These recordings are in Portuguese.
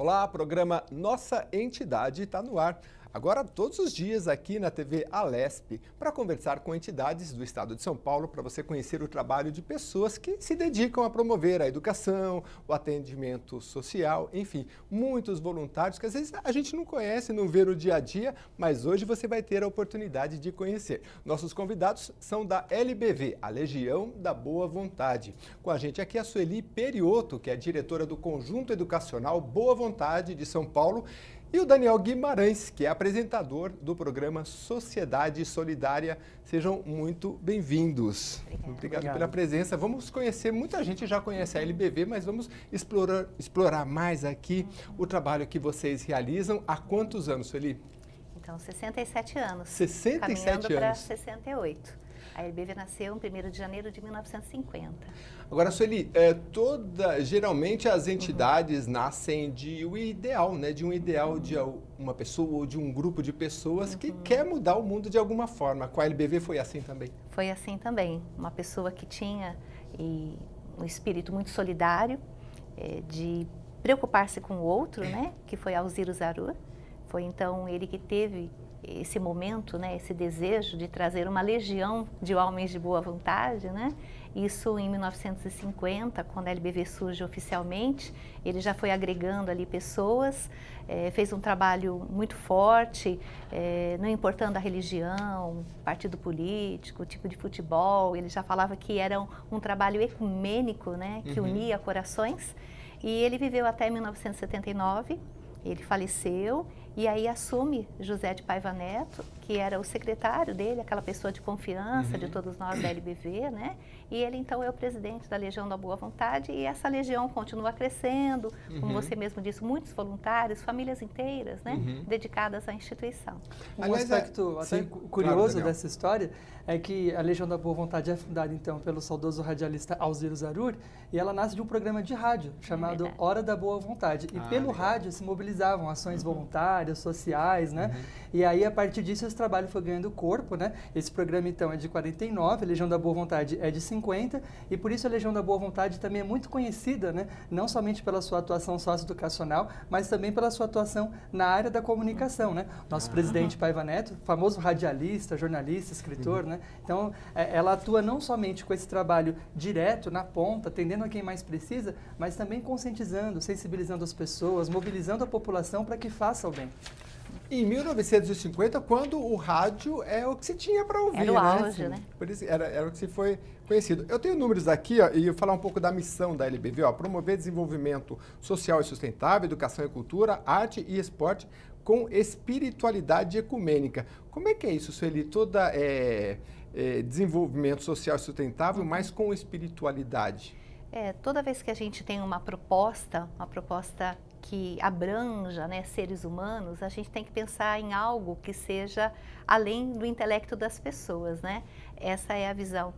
Olá, programa Nossa Entidade está no ar. Agora, todos os dias aqui na TV Alesp, para conversar com entidades do estado de São Paulo, para você conhecer o trabalho de pessoas que se dedicam a promover a educação, o atendimento social, enfim, muitos voluntários que às vezes a gente não conhece, não vê no dia a dia, mas hoje você vai ter a oportunidade de conhecer. Nossos convidados são da LBV, a Legião da Boa Vontade. Com a gente aqui a Sueli Perioto, que é diretora do Conjunto Educacional Boa Vontade de São Paulo, e o Daniel Guimarães, que é apresentador do programa Sociedade Solidária. Sejam muito bem-vindos. Obrigado pela presença. Vamos conhecer, muita gente já conhece a LBV, mas vamos explorar mais aqui o trabalho que vocês realizam. Há quantos anos, Sueli? Então, 67 anos. 67 caminhando anos. para 68. A LBV nasceu em 1º de janeiro de 1950. Agora, Sueli, geralmente as entidades nascem de um ideal, né? De um ideal de uma pessoa ou de um grupo de pessoas que quer mudar o mundo de alguma forma. Com a LBV foi assim também? Foi assim também. Uma pessoa que tinha um espírito muito solidário, de preocupar-se com o outro, né? Que foi Alziro Zarur. Foi então ele que teve esse momento, né, esse desejo de trazer uma legião de homens de boa vontade, né? Isso em 1950, quando a LBV surge oficialmente, ele já foi agregando ali pessoas, fez um trabalho muito forte, não importando a religião, partido político, tipo de futebol, ele já falava que era um trabalho ecumênico, né, que unia corações, e ele viveu até 1979, ele faleceu, e aí assume José de Paiva Neto, que era o secretário dele, aquela pessoa de confiança de todos nós da LBV, né? E ele então é o presidente da Legião da Boa Vontade e essa legião continua crescendo, como você mesmo disse, muitos voluntários, famílias inteiras, né? Dedicadas à instituição. Um aspecto até curioso dessa história é que a Legião da Boa Vontade é fundada então pelo saudoso radialista Alziro Zarur e ela nasce de um programa de rádio chamado Hora da Boa Vontade. E pelo rádio se mobilizavam ações voluntárias, sociais, né? E aí a partir disso esse trabalho foi ganhando corpo, né? Esse programa então é de 49, a Legião da Boa Vontade é de 50 e por isso a Legião da Boa Vontade também é muito conhecida, né? Não somente pela sua atuação socioeducacional, mas também pela sua atuação na área da comunicação, né? Nosso presidente Paiva Neto, famoso radialista, jornalista, escritor, né? Então ela atua não somente com esse trabalho direto na ponta, atendendo a quem mais precisa, mas também conscientizando, sensibilizando as pessoas, mobilizando a população para que faça o bem. Em 1950, quando o rádio é o que se tinha para ouvir, era o auge, assim, né? Por isso, era o que se foi conhecido. Eu tenho números aqui, ó, e eu vou falar um pouco da missão da LBV, ó, promover desenvolvimento social e sustentável, educação e cultura, arte e esporte com espiritualidade ecumênica. Como é que é isso, Sueli? Toda desenvolvimento social e sustentável, mas com espiritualidade? Toda vez que a gente tem uma proposta que abranja, né, seres humanos, a gente tem que pensar em algo que seja além do intelecto das pessoas, né? Essa é a visão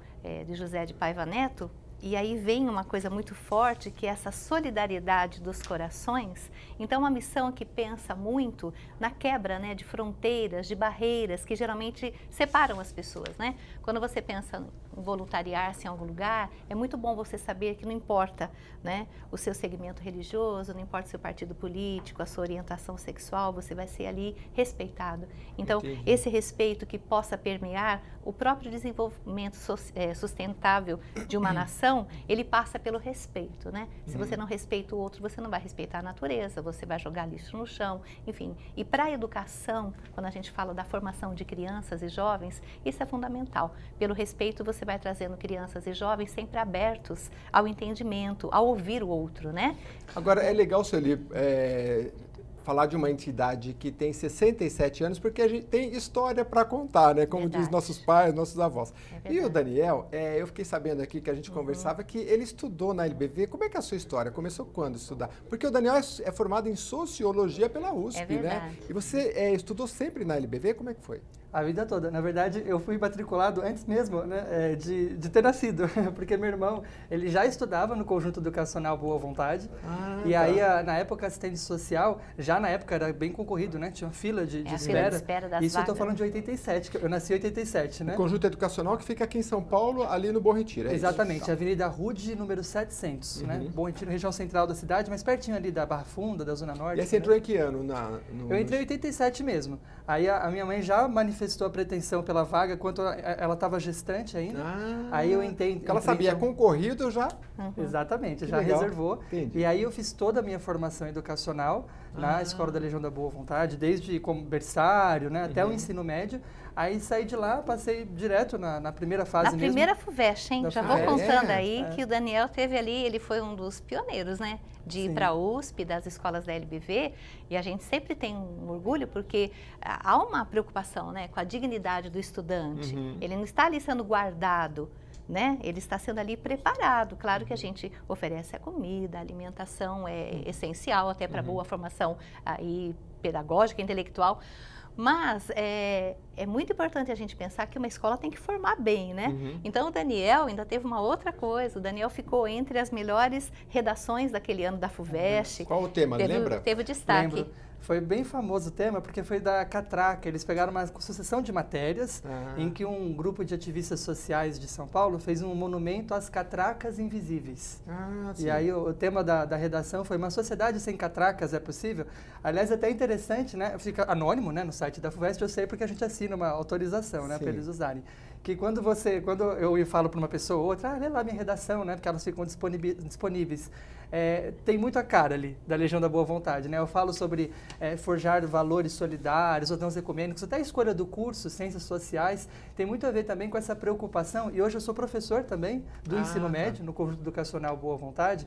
de José de Paiva Neto. E aí vem uma coisa muito forte, que é essa solidariedade dos corações. Então, uma missão que pensa muito na quebra, né, de fronteiras, de barreiras que geralmente separam as pessoas, né? Quando você pensa em voluntariar-se em algum lugar, é muito bom você saber que não importa, né, o seu segmento religioso, não importa o seu partido político, a sua orientação sexual, você vai ser ali respeitado. Então, esse respeito que possa permear o próprio desenvolvimento sustentável de uma nação, ele passa pelo respeito, né? Se você não respeita o outro, você não vai respeitar a natureza, você vai jogar lixo no chão, enfim. E para a educação, quando a gente fala da formação de crianças e jovens, isso é fundamental. Pelo respeito, você vai trazendo crianças e jovens sempre abertos ao entendimento, ao ouvir o outro, né? Agora, é legal, Sueli, falar de uma entidade que tem 67 anos, porque a gente tem história para contar, né? Como diz nossos pais, nossos avós. E o Daniel, eu fiquei sabendo aqui que a gente conversava que ele estudou na LBV. Como é que é a sua história? Começou quando a estudar? Porque o Daniel é formado em Sociologia pela USP, né? E você estudou sempre na LBV? Como é que foi? A vida toda. Na verdade, eu fui matriculado antes mesmo, né, de ter nascido, porque meu irmão, ele já estudava no Conjunto Educacional Boa Vontade, e aí, na época, assistente social, já na época era bem concorrido, né, tinha fila de espera. Fila de espera das Isso vagas. eu tô falando de 87, eu nasci em 87, né? O Conjunto Educacional que fica aqui em São Paulo, ali no Bom Retiro, é Exatamente, isso? Avenida Rude, número 700, né? Bom Retiro, região central da cidade, mas pertinho ali da Barra Funda, da Zona Norte. E aí você entrou em que ano? Eu entrei em 87 mesmo. Aí a minha mãe já manifestou a pretensão pela vaga enquanto ela estava gestante ainda. Aí eu entrei. Ela sabia, então, concorrido já? Exatamente, Que já legal. reservou. Entendi. E aí eu fiz toda a minha formação educacional na Escola da Legião da Boa Vontade, desde como berçário, né, até o ensino médio. Aí saí de lá, passei direto na primeira fase Na mesmo. primeira FUVEST, hein? Da Já vou FUVEST. contando aí que o Daniel teve ali, ele foi um dos pioneiros, né? De ir para a USP, das escolas da LBV, e a gente sempre tem um orgulho porque há uma preocupação, né, com a dignidade do estudante. Ele não está ali sendo guardado, né? Ele está sendo ali preparado. Claro que a gente oferece a comida, a alimentação é essencial até para boa formação aí pedagógica, intelectual. Mas é muito importante a gente pensar que uma escola tem que formar bem, né? Então o Daniel ainda teve uma outra coisa. O Daniel ficou entre as melhores redações daquele ano da FUVEST. Qual o tema, lembra? Teve destaque. Lembro. Foi bem famoso o tema porque foi da Catraca. Eles pegaram uma sucessão de matérias em que um grupo de ativistas sociais de São Paulo fez um monumento às catracas invisíveis. E aí o tema da redação foi: uma sociedade sem catracas é possível? Aliás, é até interessante, né? Fica anônimo, né, no site da FUVEST, eu sei porque a gente assina uma autorização, né, para eles usarem. Que quando eu falo para uma pessoa ou outra, lê lá minha redação, né, porque elas ficam disponíveis. Tem muita cara ali da Legião da Boa Vontade, né? Eu falo sobre forjar valores solidários, ordenamentos ecumênicos, até a escolha do curso, Ciências Sociais, tem muito a ver também com essa preocupação. E hoje eu sou professor também do ensino médio, no Conjunto Educacional Boa Vontade.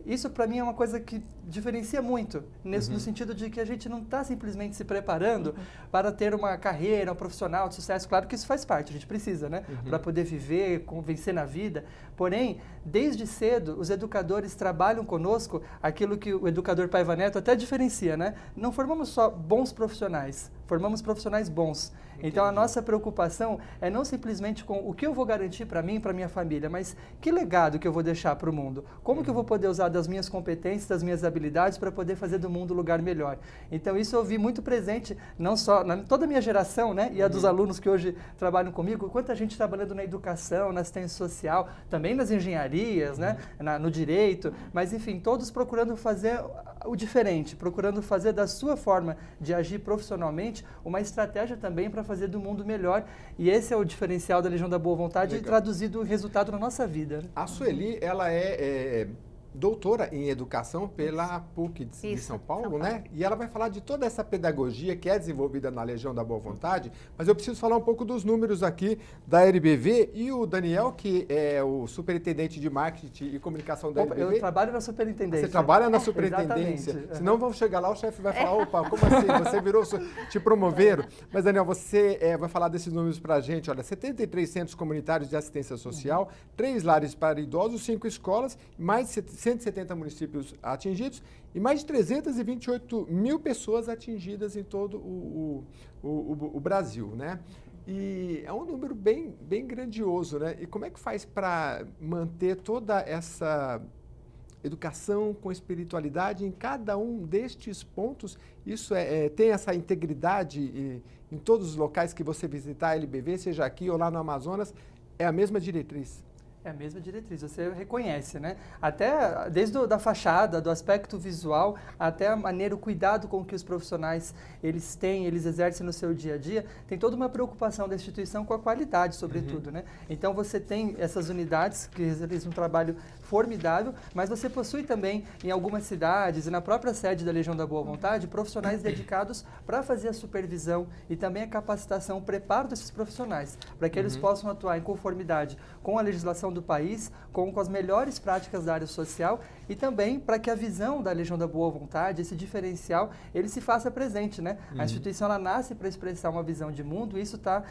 Isso para mim é uma coisa que diferencia muito, no sentido de que a gente não está simplesmente se preparando para ter uma carreira, um profissional de sucesso. Claro que isso faz parte, a gente precisa, né? Para poder viver, vencer na vida. Porém, desde cedo, os educadores trabalham conosco aquilo que o educador Paiva Neto até diferencia, né? Não formamos só bons profissionais, formamos profissionais bons. Então, a nossa preocupação é não simplesmente com o que eu vou garantir para mim e para minha família, mas que legado que eu vou deixar para o mundo? Como que eu vou poder usar das minhas competências, das minhas habilidades para poder fazer do mundo um lugar melhor? Então, isso eu vi muito presente, não só na toda a minha geração, né? E a dos alunos que hoje trabalham comigo, quanta gente trabalhando na educação, na assistência social, também nas engenharias, né? No direito, mas enfim, todos procurando fazer o diferente, procurando fazer da sua forma de agir profissionalmente uma estratégia também para fazer do mundo melhor. E esse é o diferencial da Legião da Boa Vontade, traduzido em resultado na nossa vida. A Sueli, ela é doutora em educação pela PUC de São Paulo, né? E ela vai falar de toda essa pedagogia que é desenvolvida na Legião da Boa Vontade, mas eu preciso falar um pouco dos números aqui da LBV e o Daniel, que é o superintendente de marketing e comunicação da LBV. Eu trabalho na superintendência. Você trabalha na superintendência. Senão vão chegar lá, o chefe vai falar, opa, como assim? Você virou, te promoveram? Mas, Daniel, você vai falar desses números pra gente. Olha, 73 centros comunitários de assistência social, 3 lares para idosos, 5 escolas, mais de 170 municípios atingidos e mais de 328 mil pessoas atingidas em todo o Brasil, né? E é um número bem grandioso, né? E como é que faz para manter toda essa educação com espiritualidade em cada um destes pontos? Isso tem essa integridade em todos os locais que você visitar a LBV, seja aqui ou lá no Amazonas, é a mesma diretriz? É a mesma diretriz, você reconhece, né? Até desde da fachada, do aspecto visual, até a maneira, o cuidado com que os profissionais eles exercem no seu dia a dia, tem toda uma preocupação da instituição com a qualidade, sobretudo, né? Então você tem essas unidades que realizam um trabalho formidável, mas você possui também em algumas cidades e na própria sede da Legião da Boa Vontade, profissionais dedicados para fazer a supervisão e também a capacitação, o preparo desses profissionais, para que eles possam atuar em conformidade com a legislação do país, com as melhores práticas da área social e também para que a visão da Legião da Boa Vontade, esse diferencial, ele se faça presente, né? A instituição, ela nasce para expressar uma visão de mundo e isso está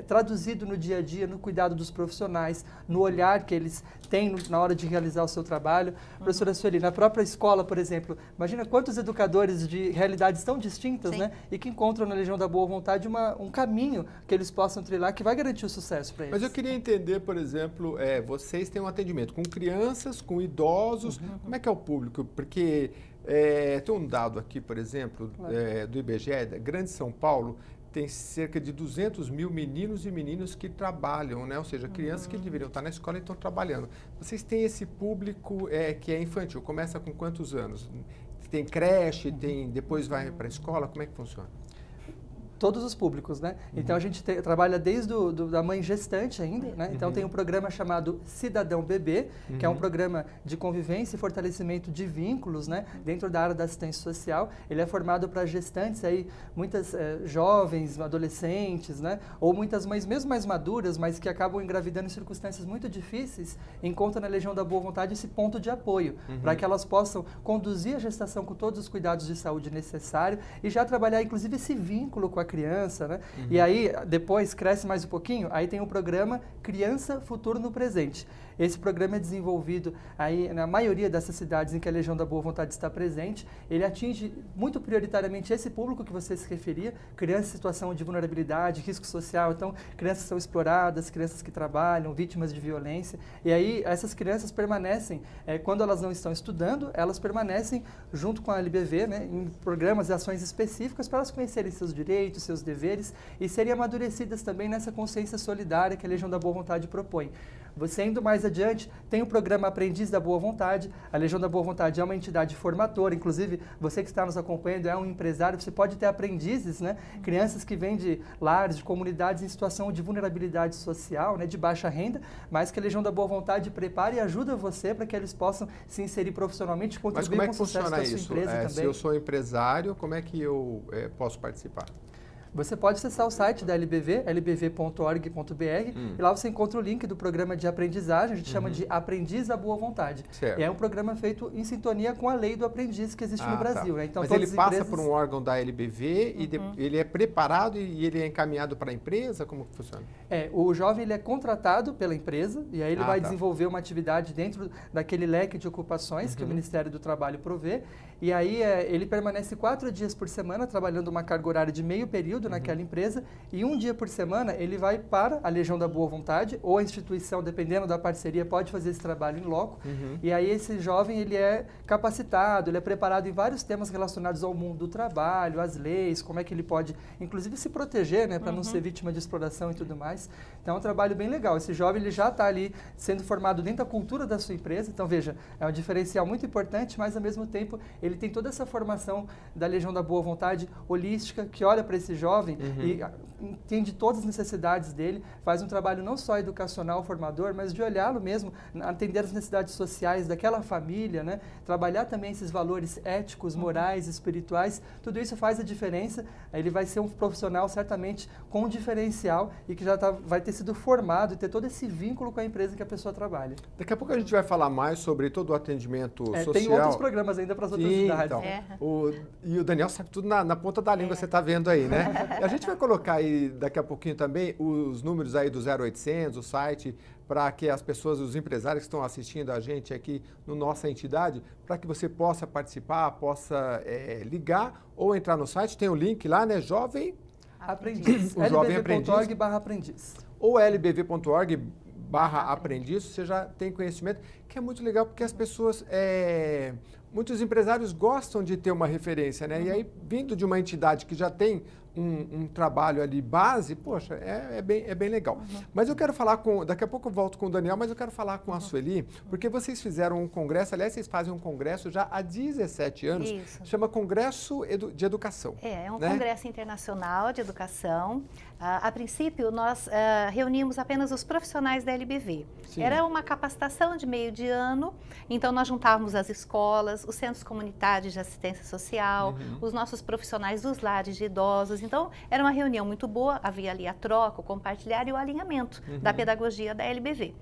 traduzido no dia a dia, no cuidado dos profissionais, no olhar que eles têm na hora de realizar o seu trabalho. Professora Sueli, na própria escola, por exemplo, imagina quantos educadores de realidades tão distintas, né? E que encontram na Legião da Boa Vontade um caminho que eles possam trilhar que vai garantir o sucesso para eles. Mas eu queria entender, por exemplo, vocês têm um atendimento com crianças, com idosos, como é que é o público? Porque tem um dado aqui, por exemplo, do IBGE, da Grande São Paulo, tem cerca de 200 mil meninos e meninas que trabalham, né? Ou seja, crianças que deveriam estar na escola e estão trabalhando. Vocês têm esse público que é infantil, começa com quantos anos? Tem creche, depois vai para a escola, como é que funciona? Todos os públicos, né? Então a gente trabalha desde da mãe gestante ainda, né? Então tem um programa chamado Cidadão Bebê, que é um programa de convivência e fortalecimento de vínculos, né? Dentro da área da assistência social. Ele é formado para gestantes aí, muitas jovens, adolescentes, né? Ou muitas mães mesmo mais maduras, mas que acabam engravidando em circunstâncias muito difíceis, encontram na Legião da Boa Vontade esse ponto de apoio, para que elas possam conduzir a gestação com todos os cuidados de saúde necessários e já trabalhar inclusive esse vínculo com a criança, né? E aí, depois, cresce mais um pouquinho, aí tem o programa Criança Futuro no Presente. Esse programa é desenvolvido aí na maioria dessas cidades em que a Legião da Boa Vontade está presente. Ele atinge muito prioritariamente esse público que você se referia, crianças em situação de vulnerabilidade, risco social. Então, crianças que são exploradas, crianças que trabalham, vítimas de violência. E aí, essas crianças permanecem, quando elas não estão estudando, elas permanecem junto com a LBV, né, em programas e ações específicas para elas conhecerem seus direitos, seus deveres e serem amadurecidas também nessa consciência solidária que a Legião da Boa Vontade propõe. Você indo mais adiante, tem o programa Aprendiz da Boa Vontade. A Legião da Boa Vontade é uma entidade formadora, inclusive você que está nos acompanhando é um empresário, você pode ter aprendizes, né? Crianças que vêm de lares, de comunidades em situação de vulnerabilidade social, né? De baixa renda, mas que a Legião da Boa Vontade prepara e ajuda você para que eles possam se inserir profissionalmente e contribuir com o sucesso da sua empresa também. Se eu sou empresário, como é que eu posso participar? Você pode acessar o site da LBV, lbv.org.br, e lá você encontra o link do programa de aprendizagem, a gente chama de Aprendiz à Boa Vontade. Certo. E é um programa feito em sintonia com a lei do aprendiz que existe no Brasil. Tá. Né? Então, mas todas ele passa empresas... por um órgão da LBV e ele é preparado e ele é encaminhado para a empresa? Como que funciona? O jovem ele é contratado pela empresa e aí ele vai desenvolver uma atividade dentro daquele leque de ocupações que o Ministério do Trabalho provê. E aí ele permanece 4 dias por semana trabalhando uma carga horária de meio período naquela empresa e um dia por semana ele vai para a Legião da Boa Vontade ou a instituição, dependendo da parceria, pode fazer esse trabalho em loco. E aí esse jovem ele é capacitado, ele é preparado em vários temas relacionados ao mundo do trabalho, às leis, como é que ele pode, inclusive, se proteger, né, para não ser vítima de exploração e tudo mais. Então é um trabalho bem legal. Esse jovem ele já está ali sendo formado dentro da cultura da sua empresa. Então veja, é um diferencial muito importante, mas ao mesmo tempo ele tem toda essa formação da Legião da Boa Vontade holística, que olha para esse jovem e entende todas as necessidades dele, faz um trabalho não só educacional, formador, mas de olhá-lo mesmo, atender as necessidades sociais daquela família, né? Trabalhar também esses valores éticos, morais, espirituais, tudo isso faz a diferença. Ele vai ser um profissional certamente com um diferencial e que já vai ter sido formado e ter todo esse vínculo com a empresa que a pessoa trabalha. Daqui a pouco a gente vai falar mais sobre todo o atendimento social. Tem outros programas ainda para as outras cidades. Então, e o Daniel sabe tudo na ponta da língua, você está vendo aí, né? A gente vai colocar aí daqui a pouquinho também os números aí do 0800, o site, para que as pessoas, os empresários que estão assistindo a gente aqui no nossa entidade, para que você possa participar, possa ligar ou entrar no site. Tem o link lá, né? Jovem Aprendiz. lbv.org/aprendiz. Ou lbv.org/aprendiz, você já tem conhecimento, que é muito legal porque as pessoas, muitos empresários gostam de ter uma referência, né? E aí, vindo de uma entidade que já tem um trabalho ali base, poxa, é bem legal. Mas eu quero falar daqui a pouco eu volto com o Daniel, mas eu quero falar com a Sueli, porque vocês fizeram um congresso, aliás, vocês fazem um congresso já há 17 anos, chama Congresso de Educação. É um congresso internacional de educação. A princípio, nós reunimos apenas os profissionais da LBV. Sim. Era uma capacitação de meio de ano, então nós juntávamos as escolas, os centros comunitários de assistência social, os nossos profissionais dos lares de idosos. Então, era uma reunião muito boa, havia ali a troca, o compartilhar e o alinhamento da pedagogia da LBV.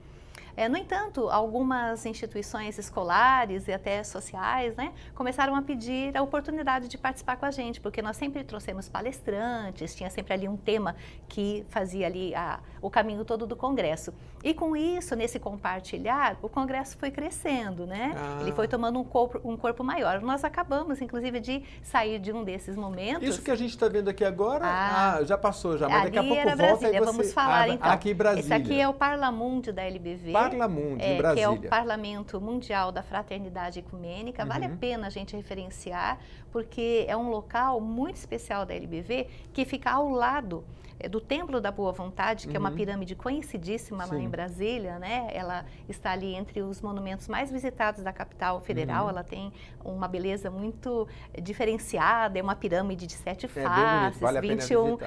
No entanto, algumas instituições escolares e até sociais, né, começaram a pedir a oportunidade de participar com a gente, porque nós sempre trouxemos palestrantes, tinha sempre ali um tema que fazia ali o caminho todo do congresso. E com isso, nesse compartilhar, o Congresso foi crescendo, né? Ele foi tomando um corpo maior. Nós acabamos, inclusive, de sair de um desses momentos. Isso que a gente está vendo aqui agora, já passou já, mas daqui a pouco era volta Brasília. e você... Vamos falar então. Aqui em Brasília. Esse aqui é o Parlamundi da LBV. Parlamundi, em Brasília. Que é o Parlamento Mundial da Fraternidade Ecumênica. Vale a pena a gente referenciar, porque é um local muito especial da LBV, que fica ao lado do Templo da Boa Vontade, que é uma pirâmide conhecidíssima lá em Brasília, né? Ela está ali entre os monumentos mais visitados da capital federal. Ela tem uma beleza muito diferenciada, é uma pirâmide de 7 faces, vale 21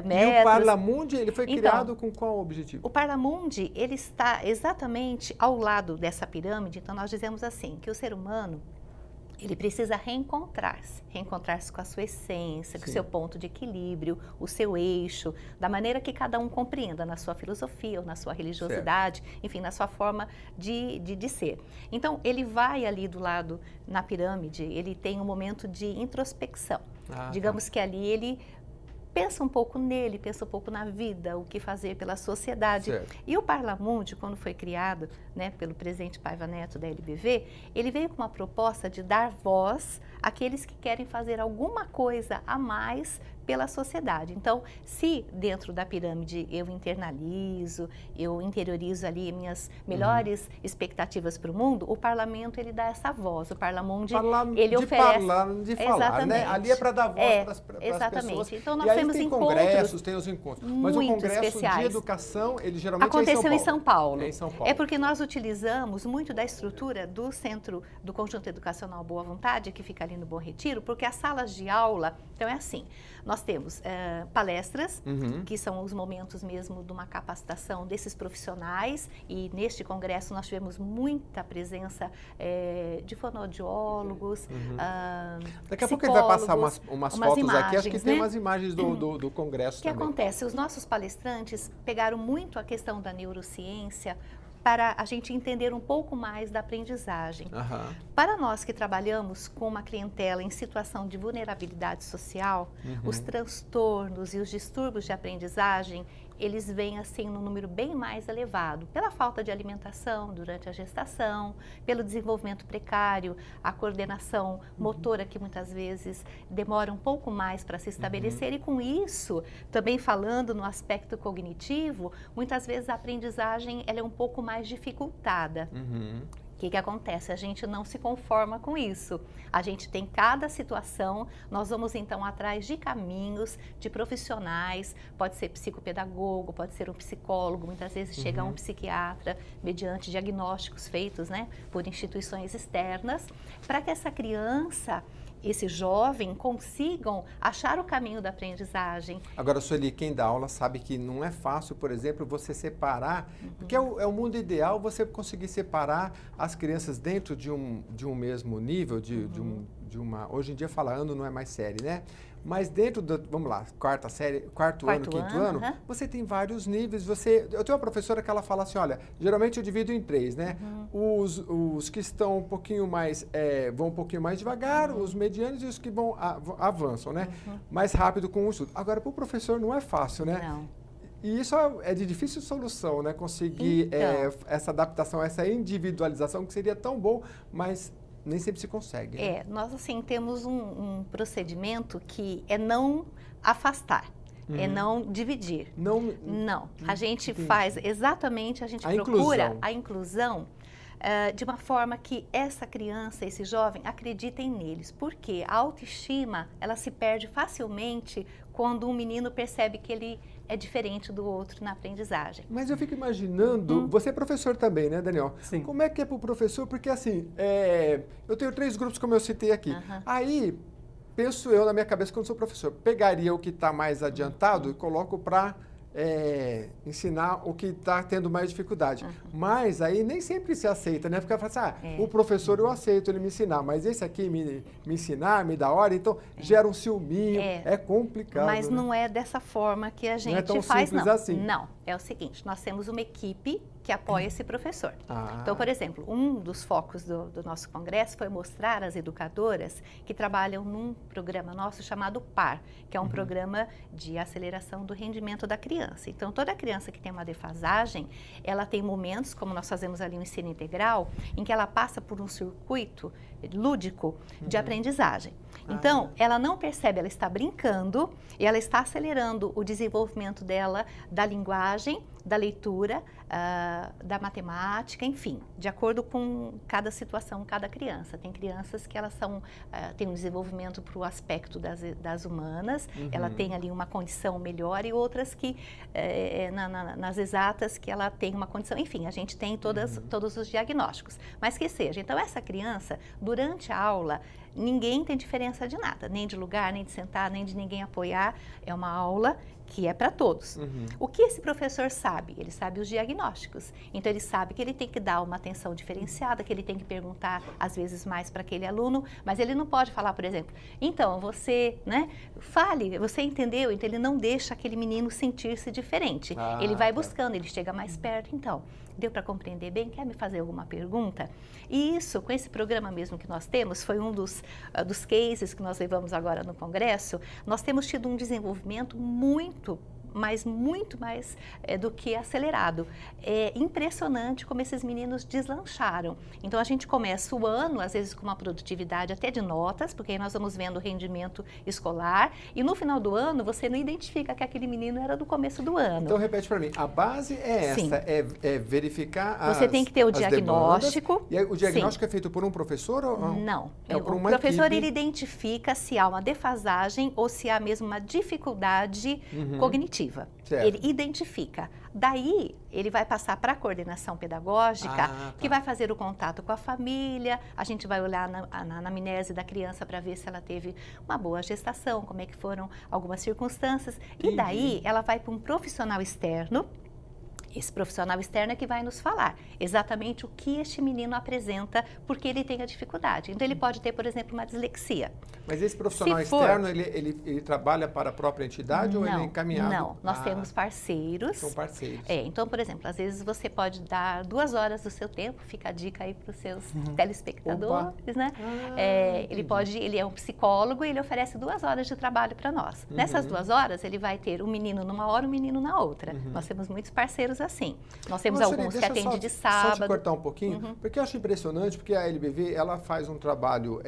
metros. E o Parlamundi, ele foi criado com qual objetivo? O Parlamundi, ele está exatamente ao lado dessa pirâmide. Então, nós dizemos assim, que o ser humano, ele precisa reencontrar-se com a sua essência, com o seu ponto de equilíbrio, o seu eixo, da maneira que cada um compreenda, na sua filosofia ou na sua religiosidade, enfim, na sua forma de ser. Então, ele vai ali do lado, na pirâmide, ele tem um momento de introspecção. Digamos que ali ele pensa um pouco nele, pensa um pouco na vida, o que fazer pela sociedade. Certo. E o Parlamundi, quando foi criado, né, pelo presidente Paiva Neto da LBV, ele veio com uma proposta de dar voz àqueles que querem fazer alguma coisa a mais pela sociedade. Então, se dentro da pirâmide eu internalizo, eu interiorizo ali minhas melhores expectativas para o mundo, o parlamento, ele dá essa voz. O Parlamundi, ele oferece... De falar, exatamente. Né? Ali é para dar voz para as pessoas. Então, nós e aí temos tem encontros, congressos, tem os encontros. Mas o congresso especiais. De educação, ele geralmente aconteceu em São Paulo. Em São Paulo. É porque nós utilizamos muito da estrutura do Centro do Conjunto Educacional Boa Vontade, que fica ali no Bom Retiro, porque as salas de aula, então é assim, nós temos palestras, que são os momentos mesmo de uma capacitação desses profissionais, e neste congresso nós tivemos muita presença de fonoaudiólogos, daqui a pouco ele vai passar umas fotos imagens, aqui, acho que né? tem umas imagens do congresso também. O que acontece? Os nossos palestrantes pegaram muito a questão da neurociência, para a gente entender um pouco mais da aprendizagem. Para nós que trabalhamos com uma clientela em situação de vulnerabilidade social, os transtornos e os distúrbios de aprendizagem, eles vêm assim num número bem mais elevado, pela falta de alimentação durante a gestação, pelo desenvolvimento precário, a coordenação motora que muitas vezes demora um pouco mais para se estabelecer, e com isso, também falando no aspecto cognitivo, muitas vezes a aprendizagem ela é um pouco mais dificultada. O que acontece? A gente não se conforma com isso. A gente tem cada situação, nós vamos então atrás de caminhos, de profissionais, pode ser psicopedagogo, pode ser um psicólogo, muitas vezes chega um psiquiatra, mediante diagnósticos feitos, né, por instituições externas, para que essa criança, esse jovem, consigam achar o caminho da aprendizagem. Agora, Sueli, quem dá aula sabe que não é fácil, por exemplo, você separar, porque é o mundo ideal você conseguir separar as crianças dentro de um mesmo nível, de uma... Hoje em dia fala ano não é mais série, né? Mas dentro do, vamos lá, quarto ano, quinto ano, você tem vários níveis. Eu tenho uma professora que ela fala assim, olha, geralmente eu divido em 3, né? Os que estão um pouquinho mais, vão um pouquinho mais devagar, os medianos e os que avançam, né? Mais rápido com o estudo. Agora, para o professor não é fácil, né? Não. E isso é de difícil solução, né? Conseguir essa adaptação, essa individualização que seria tão bom, mas nem sempre se consegue. Né? Nós assim temos um procedimento que é não afastar, é não dividir. Não. A gente faz exatamente, a gente procura a inclusão de uma forma que essa criança, esse jovem, acreditem neles. Porque a autoestima, ela se perde facilmente quando um menino percebe que ele é diferente do outro na aprendizagem. Mas eu fico imaginando, você é professor também, né, Daniel? Sim. Como é que é para o professor? Porque assim, eu tenho 3 grupos, como eu citei aqui. Aí, penso eu na minha cabeça, quando sou professor, pegaria o que está mais adiantado e coloco para ensinar o que está tendo mais dificuldade. Mas aí nem sempre se aceita, né? Porque fala assim, o professor eu aceito ele me ensinar, mas esse aqui me ensinar, me dá hora, então gera um ciúminho, é complicado. Mas né? não é dessa forma que a gente não é tão faz, simples não. assim. Não, é o seguinte, nós temos uma equipe que apoia esse professor. Ah. Então, por exemplo, um dos focos do nosso congresso foi mostrar às educadoras que trabalham num programa nosso chamado PAR, que é um programa de aceleração do rendimento da criança. Então, toda criança que tem uma defasagem, ela tem momentos, como nós fazemos ali no ensino integral, em que ela passa por um circuito lúdico de aprendizagem. Então, ela não percebe, ela está brincando e ela está acelerando o desenvolvimento dela, da linguagem, da leitura, da matemática, enfim, de acordo com cada situação, cada criança. Tem crianças que elas têm um desenvolvimento para o aspecto das humanas, ela tem ali uma condição melhor, e outras que, nas exatas, que ela tem uma condição, enfim, a gente tem todos os diagnósticos. Mas que seja, então essa criança, durante a aula, ninguém tem diferença de nada, nem de lugar, nem de sentar, nem de ninguém apoiar, é uma aula que é para todos. O que esse professor sabe? Ele sabe os diagnósticos. Então, ele sabe que ele tem que dar uma atenção diferenciada, que ele tem que perguntar, às vezes, mais para aquele aluno, mas ele não pode falar, por exemplo, então, você, fale, você entendeu? Então, ele não deixa aquele menino sentir-se diferente. Ele vai buscando, ele chega mais perto, então, deu para compreender bem? Quer me fazer alguma pergunta? E isso, com esse programa mesmo que nós temos, foi um dos cases que nós levamos agora no Congresso, nós temos tido um desenvolvimento muito mais do que acelerado. É impressionante como esses meninos deslancharam. Então, a gente começa o ano, às vezes, com uma produtividade até de notas, porque aí nós vamos vendo o rendimento escolar, e no final do ano, você não identifica que aquele menino era do começo do ano. Então, repete para mim, a base é essa, é verificar Você tem que ter o diagnóstico. E o diagnóstico é feito por um professor ou não? Não. É por uma o professor, equipe. ele identifica se há uma defasagem ou se há mesmo uma dificuldade cognitiva. Certo. Ele identifica. Daí, ele vai passar para a coordenação pedagógica, que vai fazer o contato com a família, a gente vai olhar na anamnese da criança para ver se ela teve uma boa gestação, como é que foram algumas circunstâncias. E daí, ela vai para um profissional externo. Esse profissional externo é que vai nos falar exatamente o que este menino apresenta, porque ele tem a dificuldade. Então, ele pode ter, por exemplo, uma dislexia. Mas esse profissional externo, ele trabalha para a própria entidade ou ele é encaminhado? Não, nós temos parceiros. São parceiros. Então, por exemplo, às vezes você pode dar 2 horas do seu tempo, fica a dica aí para os seus telespectadores, né? Ele é um psicólogo e ele oferece 2 horas de trabalho para nós. Nessas 2 horas, ele vai ter um menino numa hora, um menino na outra. Nós temos muitos parceiros assim. Nós temos alguns que atendem de sábado. Só te cortar um pouquinho, porque eu acho impressionante, porque a LBV, ela faz um trabalho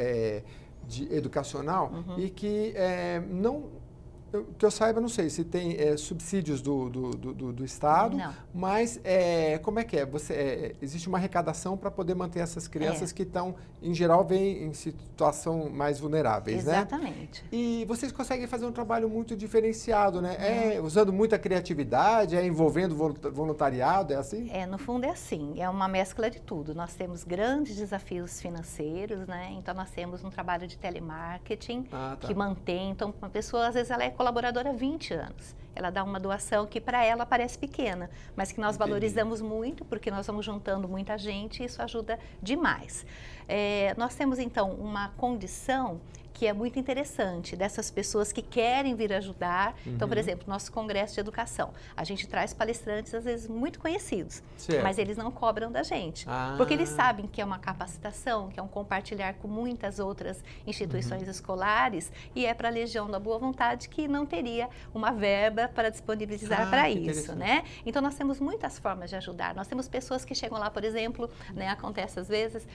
educacional e que que eu saiba, não sei se tem subsídios do Estado, mas como é que é? Existe uma arrecadação para poder manter essas crianças que estão, em geral, vêm em situação mais vulneráveis, né? Exatamente. E vocês conseguem fazer um trabalho muito diferenciado, né? Usando muita criatividade, envolvendo voluntariado, é assim? No fundo é assim, é uma mescla de tudo. Nós temos grandes desafios financeiros, né? Então, nós temos um trabalho de telemarketing que mantém. Então, uma pessoa, às vezes, ela é colaboradora há 20 anos. Ela dá uma doação que para ela parece pequena, mas que nós valorizamos muito, porque nós vamos juntando muita gente e isso ajuda demais. Nós temos, então, uma condição que é muito interessante, dessas pessoas que querem vir ajudar. Então, por exemplo, nosso congresso de educação, a gente traz palestrantes, às vezes, muito conhecidos, mas eles não cobram da gente, porque eles sabem que é uma capacitação, que é um compartilhar com muitas outras instituições escolares, e é para a Legião da Boa Vontade, que não teria uma verba para disponibilizar para isso, né? Então, nós temos muitas formas de ajudar. Nós temos pessoas que chegam lá, por exemplo, acontece às vezes,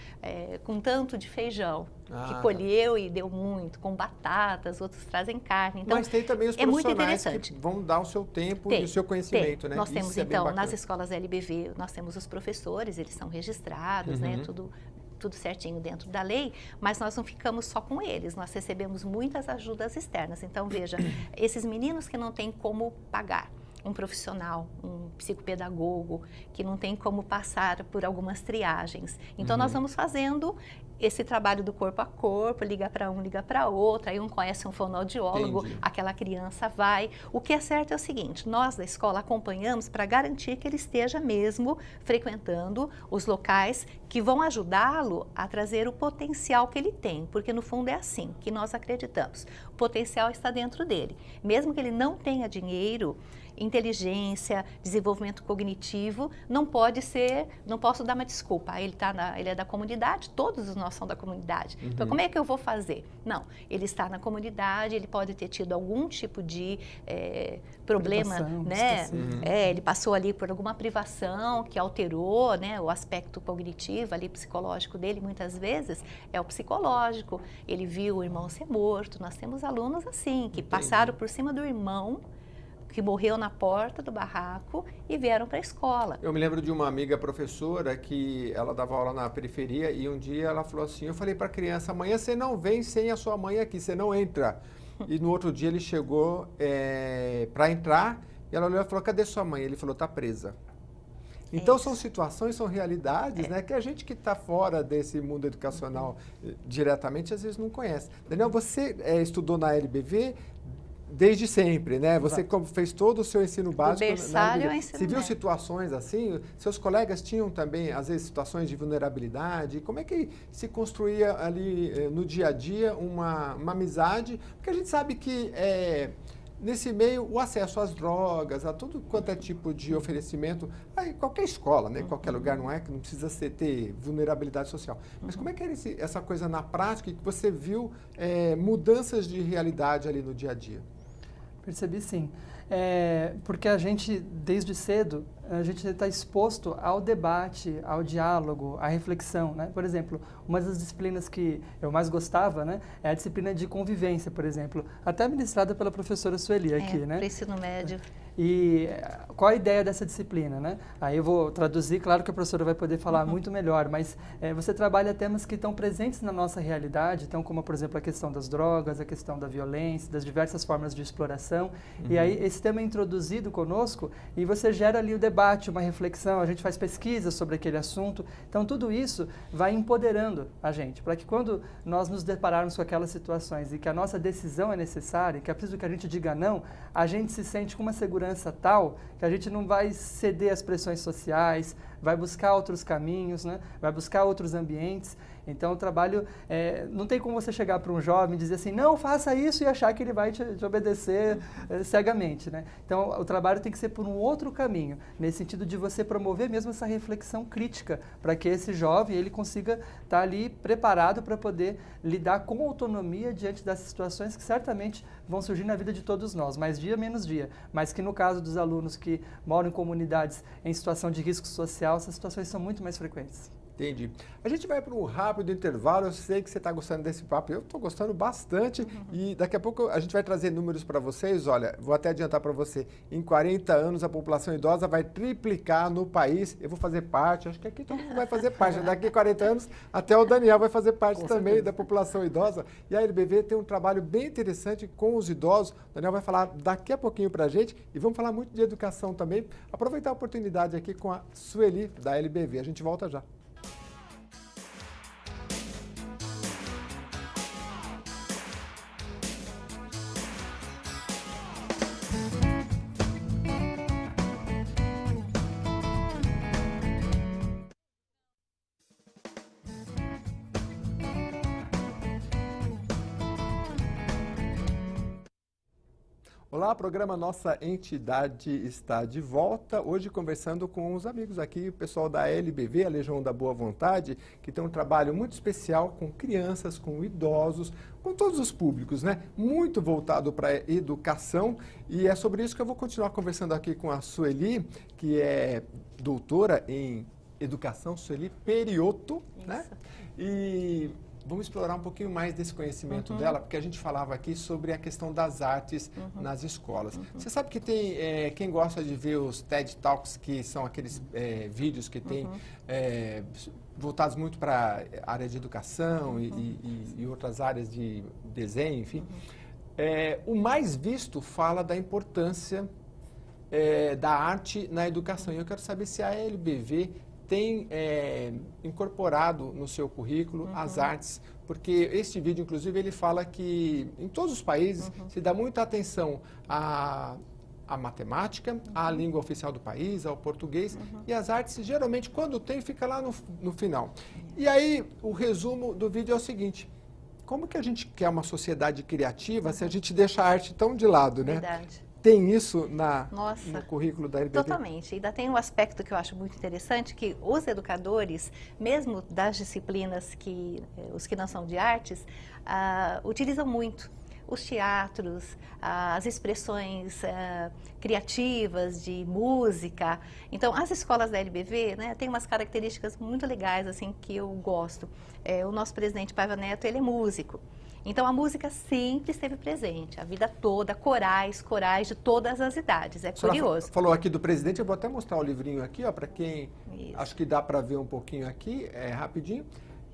com tanto de feijão, que colheu e deu muito, com batatas, outros trazem carne. Então, mas tem também os profissionais que vão dar o seu tempo e o seu conhecimento, né? Nós temos, então, nas escolas LBV, nós temos os professores, eles são registrados, né? Tudo certinho dentro da lei, mas nós não ficamos só com eles, nós recebemos muitas ajudas externas. Então, veja, esses meninos que não têm como pagar um profissional, um psicopedagogo, que não tem como passar por algumas triagens. Então, nós vamos fazendo esse trabalho do corpo a corpo, liga para um, liga para outro, aí um conhece um fonoaudiólogo, aquela criança vai. O que é certo é o seguinte, nós da escola acompanhamos para garantir que ele esteja mesmo frequentando os locais que vão ajudá-lo a trazer o potencial que ele tem, porque no fundo é assim que nós acreditamos. O potencial está dentro dele. Mesmo que ele não tenha dinheiro, inteligência, desenvolvimento cognitivo, não posso dar uma desculpa. Ele é da comunidade, todos nós somos da comunidade. Então, como é que eu vou fazer? Não, ele está na comunidade, ele pode ter tido algum tipo de problema, né? Ele passou ali por alguma privação que alterou, né, o aspecto cognitivo ali, psicológico dele, muitas vezes é o psicológico. Ele viu o irmão ser morto. Nós temos alunos assim, que passaram por cima do irmão, que morreu na porta do barraco e vieram para a escola. Eu me lembro de uma amiga professora que ela dava aula na periferia e um dia ela falou assim, eu falei para a criança, amanhã você não vem sem a sua mãe aqui, você não entra. E no outro dia ele chegou para entrar e ela olhou e falou, cadê sua mãe? Ele falou, está presa. Então são situações, são realidades, né, que a gente que está fora desse mundo educacional diretamente às vezes não conhece. Daniel, você estudou na LBV desde sempre, né? Você fez todo o seu ensino básico na LBV. Você viu situações assim? Seus colegas tinham também, às vezes, situações de vulnerabilidade? Como é que se construía ali no dia a dia uma amizade? Porque a gente sabe que nesse meio, o acesso às drogas, a tudo quanto é tipo de oferecimento, em qualquer escola, né? Em qualquer lugar, não é que não precisa ter vulnerabilidade social. Mas como é que era essa coisa na prática que você viu mudanças de realidade ali no dia a dia? Percebi sim. Porque a gente, desde cedo, a gente está exposto ao debate, ao diálogo, à reflexão, né? Por exemplo, uma das disciplinas que eu mais gostava, né, é a disciplina de convivência, por exemplo, até ministrada pela professora Sueli aqui, né? Para o ensino médio. E qual a ideia dessa disciplina, né? Aí eu vou traduzir, claro que a professora vai poder falar muito melhor, mas você trabalha temas que estão presentes na nossa realidade, então como, por exemplo, a questão das drogas, a questão da violência, das diversas formas de exploração, e aí esse tema é introduzido conosco e você gera ali o debate, uma reflexão, a gente faz pesquisas sobre aquele assunto, então tudo isso vai empoderando a gente, para que quando nós nos depararmos com aquelas situações e que a nossa decisão é necessária, que é preciso que a gente diga não, a gente se sente com uma segurança tal que a gente não vai ceder às pressões sociais, vai buscar outros caminhos, né? Vai buscar outros ambientes. Então, o trabalho, não tem como você chegar para um jovem e dizer assim, não, faça isso e achar que ele vai te obedecer cegamente, né? Então, o trabalho tem que ser por um outro caminho, nesse sentido de você promover mesmo essa reflexão crítica, para que esse jovem ele consiga estar ali preparado para poder lidar com autonomia diante das situações que certamente vão surgir na vida de todos nós, mais dia menos dia, mas que no caso dos alunos que moram em comunidades em situação de risco social, essas situações são muito mais frequentes. Entendi. A gente vai para um rápido intervalo, eu sei que você está gostando desse papo, eu estou gostando bastante e daqui a pouco a gente vai trazer números para vocês, olha, vou até adiantar para você, em 40 anos a população idosa vai triplicar no país, eu vou fazer parte, acho que aqui todo mundo vai fazer parte, daqui a 40 anos até o Daniel vai fazer parte também da população idosa e a LBV tem um trabalho bem interessante com os idosos, o Daniel vai falar daqui a pouquinho para a gente e vamos falar muito de educação também, aproveitar a oportunidade aqui com a Sueli da LBV, a gente volta já. Olá, programa Nossa Entidade está de volta, hoje conversando com os amigos aqui, o pessoal da LBV, a Legião da Boa Vontade, que tem um trabalho muito especial com crianças, com idosos, com todos os públicos, né? Muito voltado para a educação e é sobre isso que eu vou continuar conversando aqui com a Sueli, que é doutora em educação, Sueli Perioto, né? E vamos explorar um pouquinho mais desse conhecimento dela, porque a gente falava aqui sobre a questão das artes nas escolas. Você sabe que tem quem gosta de ver os TED Talks, que são aqueles vídeos que tem voltados muito para a área de educação e outras áreas de desenho, enfim. O mais visto fala da importância da arte na educação. E eu quero saber se a LBV tem incorporado no seu currículo as artes, porque este vídeo, inclusive, ele fala que em todos os países se dá muita atenção à matemática, à língua oficial do país, ao português, e as artes, geralmente, quando tem, fica lá no final. E aí, o resumo do vídeo é o seguinte: como que a gente quer uma sociedade criativa se a gente deixa a arte tão de lado, né? Verdade. tem isso no currículo da LBV? Totalmente. Ainda tem um aspecto que eu acho muito interessante, que os educadores, mesmo das disciplinas os que não são de artes, utilizam muito os teatros, as expressões criativas de música. Então, as escolas da LBV, né, têm umas características muito legais, assim, que eu gosto. O nosso presidente Paiva Neto, ele é músico. Então, a música sempre esteve presente, a vida toda, corais de todas as idades, é curioso. Falou aqui do presidente, eu vou até mostrar o livrinho aqui, ó, para quem, acho que dá para ver um pouquinho aqui, rapidinho.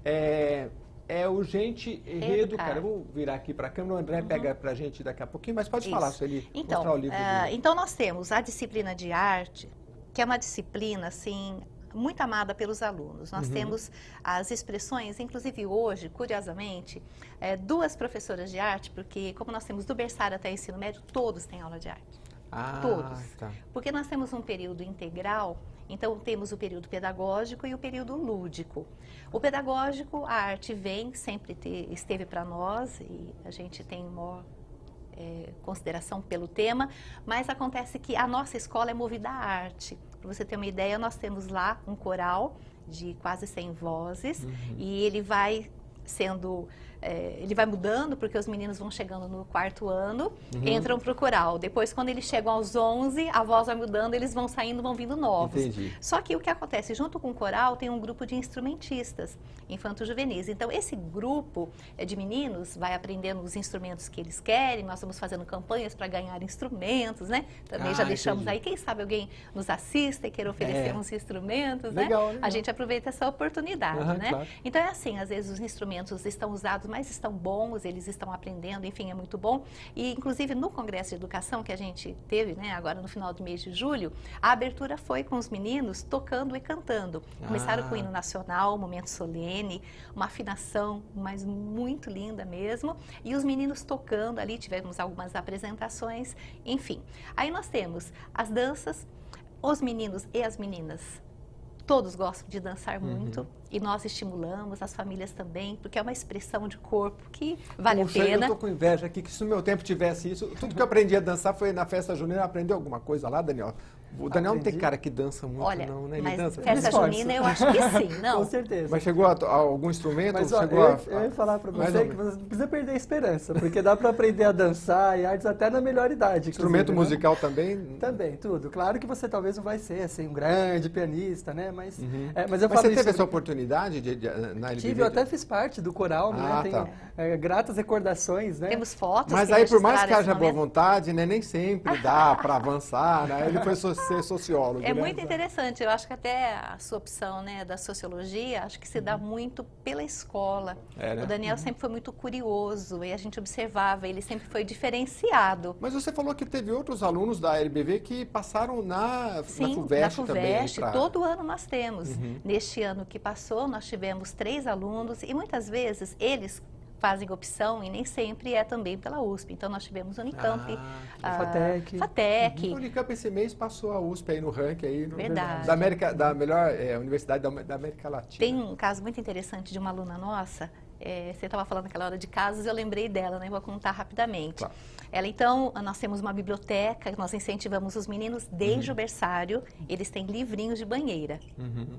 É urgente reeducar. Eu vou virar aqui para a câmera, o André pega para a gente daqui a pouquinho, mas pode falar, Sueli, mostrar o livro. Então, nós temos a disciplina de arte, que é uma disciplina, assim, muito amada pelos alunos. Nós temos as expressões, inclusive hoje, curiosamente, 2 professoras de arte, porque como nós temos do berçário até o ensino médio, todos têm aula de arte. Todos. Tá. Porque nós temos um período integral, então temos o período pedagógico e o período lúdico. O pedagógico, a arte sempre esteve para nós e a gente tem maior consideração pelo tema, mas acontece que a nossa escola é movida à arte. Para você ter uma ideia, nós temos lá um coral de quase 100 vozes e ele vai mudando, porque os meninos vão chegando no 4º ano, entram para o coral. Depois, quando eles chegam aos 11, a voz vai mudando, eles vão saindo, vão vindo novos. Entendi. Só que o que acontece, junto com o coral, tem um grupo de instrumentistas, infanto-juvenis. Então, esse grupo de meninos vai aprendendo os instrumentos que eles querem, nós estamos fazendo campanhas para ganhar instrumentos, né? Também já deixamos aí, quem sabe alguém nos assista e queira oferecer uns instrumentos, legal, né? Legal. A gente aproveita essa oportunidade, né? Claro. Então, é assim, às vezes os instrumentos estão usados, mas estão bons, eles estão aprendendo, enfim, é muito bom. E, inclusive, no Congresso de Educação que a gente teve, né, agora no final do mês de julho, a abertura foi com os meninos tocando e cantando. Começaram com o hino nacional, um momento solene, uma afinação, mas muito linda mesmo. E os meninos tocando ali, tivemos algumas apresentações, enfim. Aí nós temos as danças, os meninos e as meninas. Todos gostam de dançar muito e nós estimulamos, as famílias também, porque é uma expressão de corpo que vale a pena. Eu estou com inveja aqui, que se no meu tempo tivesse isso, tudo que eu aprendi a dançar foi na festa junina. Aprendeu alguma coisa lá, Daniel? O Daniel não tem cara que dança muito, olha, não, né? Ele mas dança. Festa junina eu acho que sim, não? Com certeza. Mas chegou a algum instrumento? Mas eu ia falar para você que você não precisa perder a esperança, porque dá para aprender a dançar e artes até na melhor idade. Instrumento musical também? Também, tudo. Claro que você talvez não vai ser assim, um grande pianista, né? Mas, mas você teve essa oportunidade na LBV? Tive, eu até fiz parte do coral, né? Tem gratas recordações, né? Temos fotos. Mas aí, por mais que haja boa vontade, né, nem sempre dá para avançar, né? Ele foi ser sociólogo. É muito interessante, eu acho que até a sua opção, né, da sociologia, acho que se dá muito pela escola. Né? O Daniel sempre foi muito curioso e a gente observava, ele sempre foi diferenciado. Mas você falou que teve outros alunos da LBV que passaram na FUVEST também. Na FUVEST, todo ano nós temos. Neste ano que passou, nós tivemos 3 alunos e muitas vezes eles fazem opção e nem sempre é também pela USP. Então, nós tivemos Unicamp, FATEC. O Unicamp esse mês passou a USP aí no ranking aí. Verdade. Da melhor universidade da América Latina. Tem um caso muito interessante de uma aluna nossa. Você estava falando naquela hora de casos, eu lembrei dela, né? Vou contar rapidamente. Claro. Ela, então, nós temos uma biblioteca, nós incentivamos os meninos desde o berçário, eles têm livrinhos de banheira,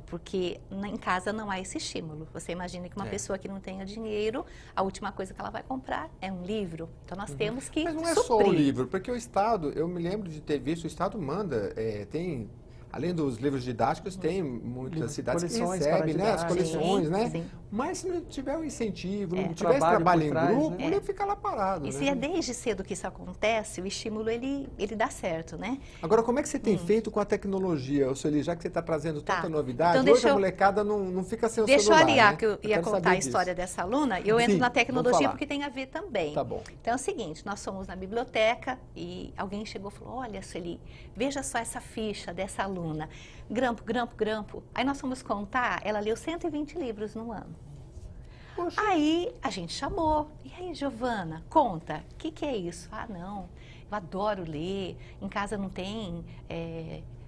porque em casa não há esse estímulo. Você imagina que uma pessoa que não tenha dinheiro, a última coisa que ela vai comprar é um livro. Então, nós temos que Mas não é só o livro, porque o Estado, eu me lembro de ter visto, o Estado manda, tem... Além dos livros didáticos, tem muitas cidades que recebem, né? As coleções, né? Sim. Mas se não tiver um incentivo, não tiver esse trabalho em grupo, ele fica lá parado. E se é desde cedo que isso acontece, o estímulo, ele dá certo, né? Agora, como é que você tem feito com a tecnologia, Sueli, já que você está trazendo tanta novidade? Então, hoje a molecada não fica sem o celular, Deixa eu aliar, né? que eu ia contar a história dessa aluna, eu entro na tecnologia porque tem a ver também. Tá bom. Então é o seguinte, nós fomos na biblioteca e alguém chegou e falou, olha, Sueli, veja só essa ficha dessa aluna. Grampo, grampo, grampo. Aí nós fomos contar, ela leu 120 livros no ano. Poxa. Aí a gente chamou. E aí, Giovana, conta, o que é isso? Ah, não, eu adoro ler, em casa não tem,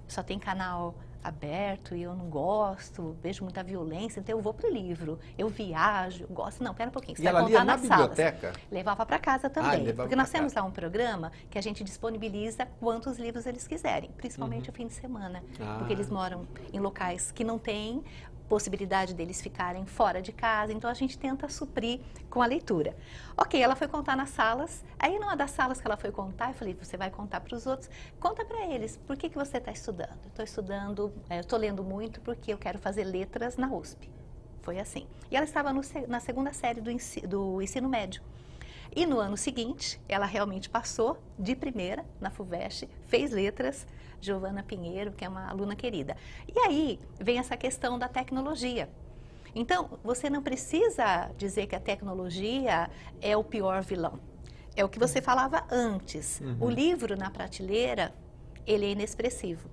só tem canal aberto e eu não gosto, vejo muita violência, então eu vou para o livro, eu viajo, eu gosto. Não, pera um pouquinho, você vai contar nas salas. Biblioteca? Levava para casa também, porque nós temos casa. lá um programa que a gente disponibiliza quantos livros eles quiserem, principalmente o fim de semana, porque eles moram em locais que não têm possibilidade deles ficarem fora de casa, então a gente tenta suprir com a leitura. Ok, ela foi contar nas salas, aí numa das salas que ela foi contar, eu falei, você vai contar para os outros, conta para eles, por que você está estudando? Estou estudando, estou lendo muito porque eu quero fazer letras na USP. Foi assim. E ela estava na segunda série do ensino médio. E no ano seguinte, ela realmente passou de primeira na FUVEST, fez letras, Giovana Pinheiro, que é uma aluna querida. E aí vem essa questão da tecnologia. Então, você não precisa dizer que a tecnologia é o pior vilão. É o que você falava antes. O livro na prateleira, ele é inexpressivo.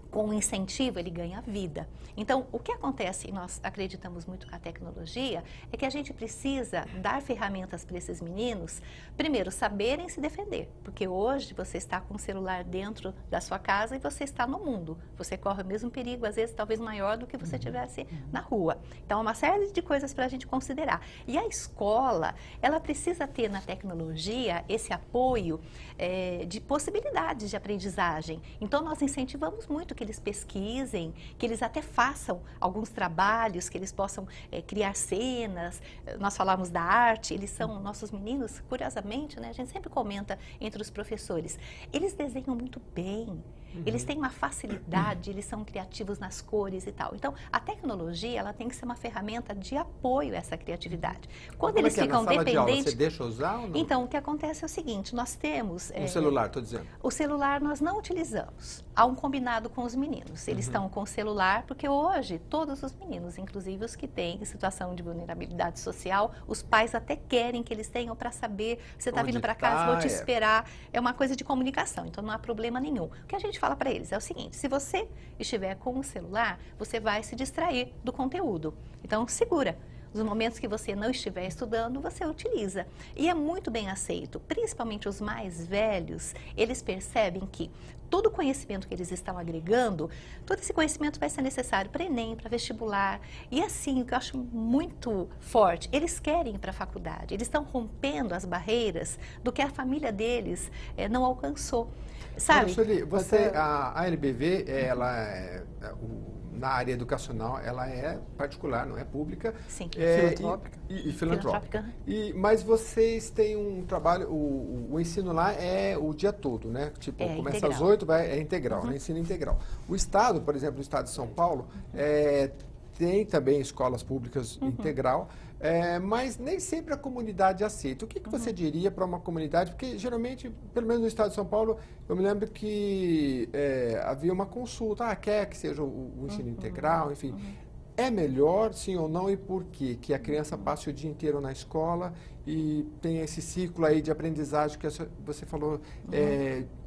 Com o incentivo, ele ganha vida. Então, o que acontece, e nós acreditamos muito com a tecnologia, é que a gente precisa dar ferramentas para esses meninos, primeiro, saberem se defender. Porque hoje você está com o celular dentro da sua casa e você está no mundo. Você corre o mesmo perigo, às vezes talvez maior do que você tivesse na rua. Então, é uma série de coisas para a gente considerar. E a escola, ela precisa ter na tecnologia esse apoio de possibilidades de aprendizagem. Então, nós incentivamos muito que eles pesquisem, que eles até façam alguns trabalhos, que eles possam criar cenas. Nós falamos da arte, eles são nossos meninos, curiosamente, né, a gente sempre comenta entre os professores, eles desenham muito bem, eles têm uma facilidade, eles são criativos nas cores e tal. Então, a tecnologia, ela tem que ser uma ferramenta de apoio a essa criatividade. Quando eles ficam dependentes... De aula, você deixa usar ou não? Então, o que acontece é o seguinte, nós temos... O celular, estou dizendo. O celular nós não utilizamos. Há um combinado com os meninos. Eles estão com o celular, porque hoje todos os meninos, inclusive os que têm situação de vulnerabilidade social, os pais até querem que eles tenham para saber, você está vindo para casa, vou te esperar. É uma coisa de comunicação, então não há problema nenhum. O que a gente fala para eles é o seguinte, se você estiver com o celular, você vai se distrair do conteúdo. Então, segura. Nos momentos que você não estiver estudando, você utiliza. E é muito bem aceito, principalmente os mais velhos, eles percebem que todo o conhecimento que eles estão agregando, todo esse conhecimento vai ser necessário para Enem, para vestibular. E assim, o que eu acho muito forte, eles querem ir para a faculdade, eles estão rompendo as barreiras do que a família deles não alcançou. Sabe? Sueli, a LBV, ela na área educacional, ela é particular, não é pública. Sim. Filantrópica. E filantrópica. Mas vocês têm um trabalho, o ensino lá é o dia todo, né? Tipo, começa integral. às 8, é integral, né? Ensino integral. O Estado, por exemplo, o Estado de São Paulo, tem também escolas públicas integral, mas nem sempre a comunidade aceita. O que você diria para uma comunidade? Porque geralmente, pelo menos no Estado de São Paulo, eu me lembro que havia uma consulta, quer que seja o ensino integral, enfim. É melhor, sim ou não, e por quê? Que a criança passe o dia inteiro na escola e tenha esse ciclo aí de aprendizagem que você falou,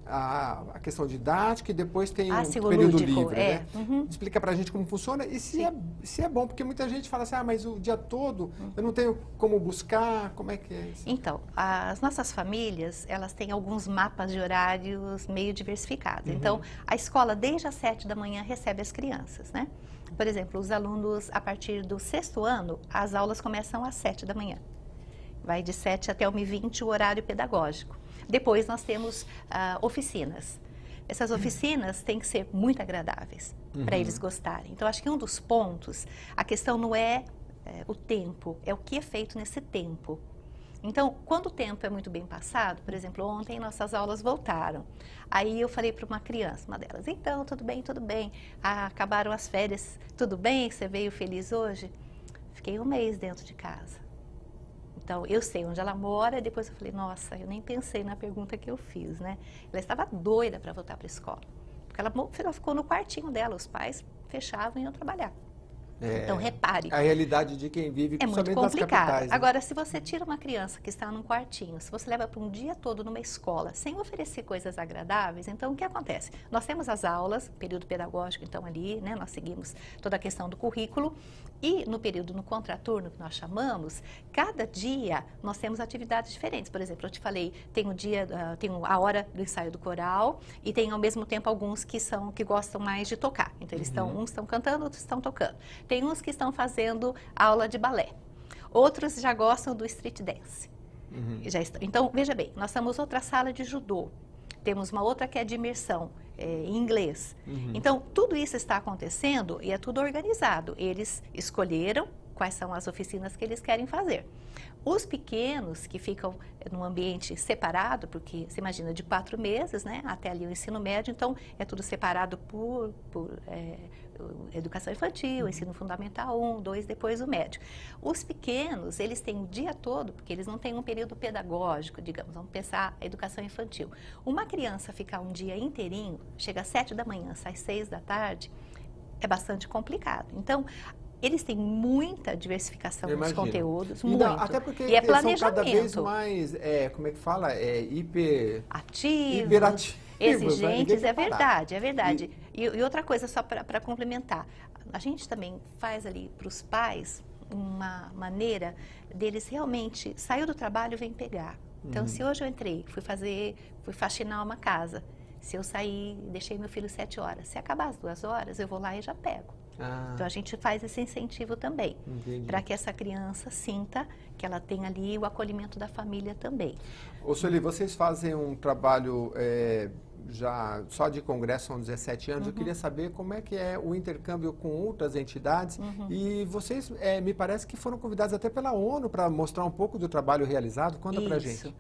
a questão didática e depois tem um período livre, né? Explica pra gente como funciona e se é bom, porque muita gente fala assim, mas o dia todo eu não tenho como buscar, como é que é isso? Então, as nossas famílias, elas têm alguns mapas de horários meio diversificados. Então, a escola desde as 7 da manhã recebe as crianças, né? Por exemplo, os alunos, a partir do 6º ano, as aulas começam às 7 da manhã. Vai de 7 até 1h20 o horário pedagógico. Depois nós temos oficinas. Essas oficinas têm que ser muito agradáveis para eles gostarem. Então, acho que um dos pontos, a questão não é o tempo, é o que é feito nesse tempo. Então, quando o tempo é muito bem passado, por exemplo, ontem nossas aulas voltaram. Aí eu falei para uma criança, uma delas, então, tudo bem, tudo bem. Acabaram as férias, tudo bem? Você veio feliz hoje? Fiquei 1 mês dentro de casa. Então, eu sei onde ela mora, depois eu falei, nossa, eu nem pensei na pergunta que eu fiz, né? Ela estava doida para voltar para a escola, porque ela ficou no quartinho dela, os pais fechavam e iam trabalhar. Então, repare. A realidade de quem vive, é muito principalmente nas capitais. complicado. Agora, se você tira uma criança que está num quartinho, se você leva para um dia todo numa escola, sem oferecer coisas agradáveis, então o que acontece? Nós temos as aulas, período pedagógico, então ali, né, nós seguimos toda a questão do currículo, e no período, no contraturno, que nós chamamos, cada dia nós temos atividades diferentes. Por exemplo, eu te falei, tem o dia, tem a hora do ensaio do coral, e tem ao mesmo tempo alguns que gostam mais de tocar. Então, eles uns estão cantando, outros estão tocando. Tem uns que estão fazendo aula de balé. Outros já gostam do street dance. Então, veja bem, nós temos outra sala de judô. Temos uma outra que é de imersão em inglês. Então, tudo isso está acontecendo e é tudo organizado. Eles escolheram quais são as oficinas que eles querem fazer. Os pequenos que ficam num ambiente separado, porque você imagina de 4 meses, né, até ali o ensino médio, então é tudo separado por educação infantil, ensino fundamental 1, 2, depois o médio. Os pequenos, eles têm o dia todo, porque eles não têm um período pedagógico, digamos, vamos pensar a educação infantil. Uma criança ficar um dia inteirinho, chega às 7 da manhã, sai às 6 da tarde, é bastante complicado. Então, eles têm muita diversificação nos conteúdos, muito. Até porque e é planejamento. São cada vez mais, como é que fala? Hiperativos, exigentes, é verdade, é verdade. E outra coisa, só para complementar, a gente também faz ali para os pais uma maneira deles realmente, saiu do trabalho, vem pegar. Então, se hoje eu entrei, fui faxinar uma casa, se eu sair, deixei meu filho 7 horas, se acabar as 2 horas, eu vou lá e já pego. Então, a gente faz esse incentivo também, para que essa criança sinta que ela tem ali o acolhimento da família também. Ô, Sueli, vocês fazem um trabalho já só de congresso, são 17 anos. Eu queria saber como é que é o intercâmbio com outras entidades. E vocês, me parece que foram convidados até pela ONU para mostrar um pouco do trabalho realizado. Conta pra gente.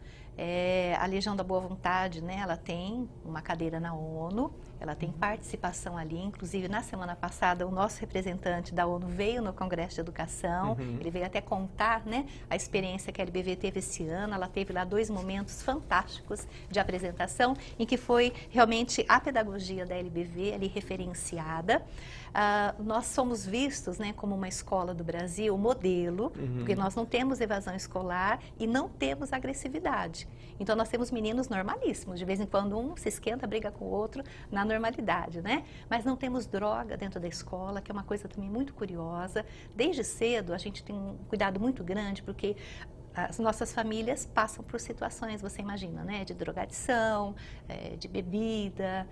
A Legião da Boa Vontade, né, ela tem uma cadeira na ONU, ela tem participação ali, inclusive na semana passada o nosso representante da ONU veio no Congresso de Educação, ele veio até contar, né, a experiência que a LBV teve esse ano. Ela teve lá 2 momentos fantásticos de apresentação, em que foi realmente a pedagogia da LBV ali referenciada. Nós somos vistos, né, como uma escola do Brasil, modelo, porque nós não temos evasão escolar e não temos agressividade. Então, nós temos meninos normalíssimos. De vez em quando, um se esquenta, briga com o outro na normalidade, né? Mas não temos droga dentro da escola, que é uma coisa também muito curiosa. Desde cedo, a gente tem um cuidado muito grande, porque as nossas famílias passam por situações, você imagina, né? De drogadição, de bebida.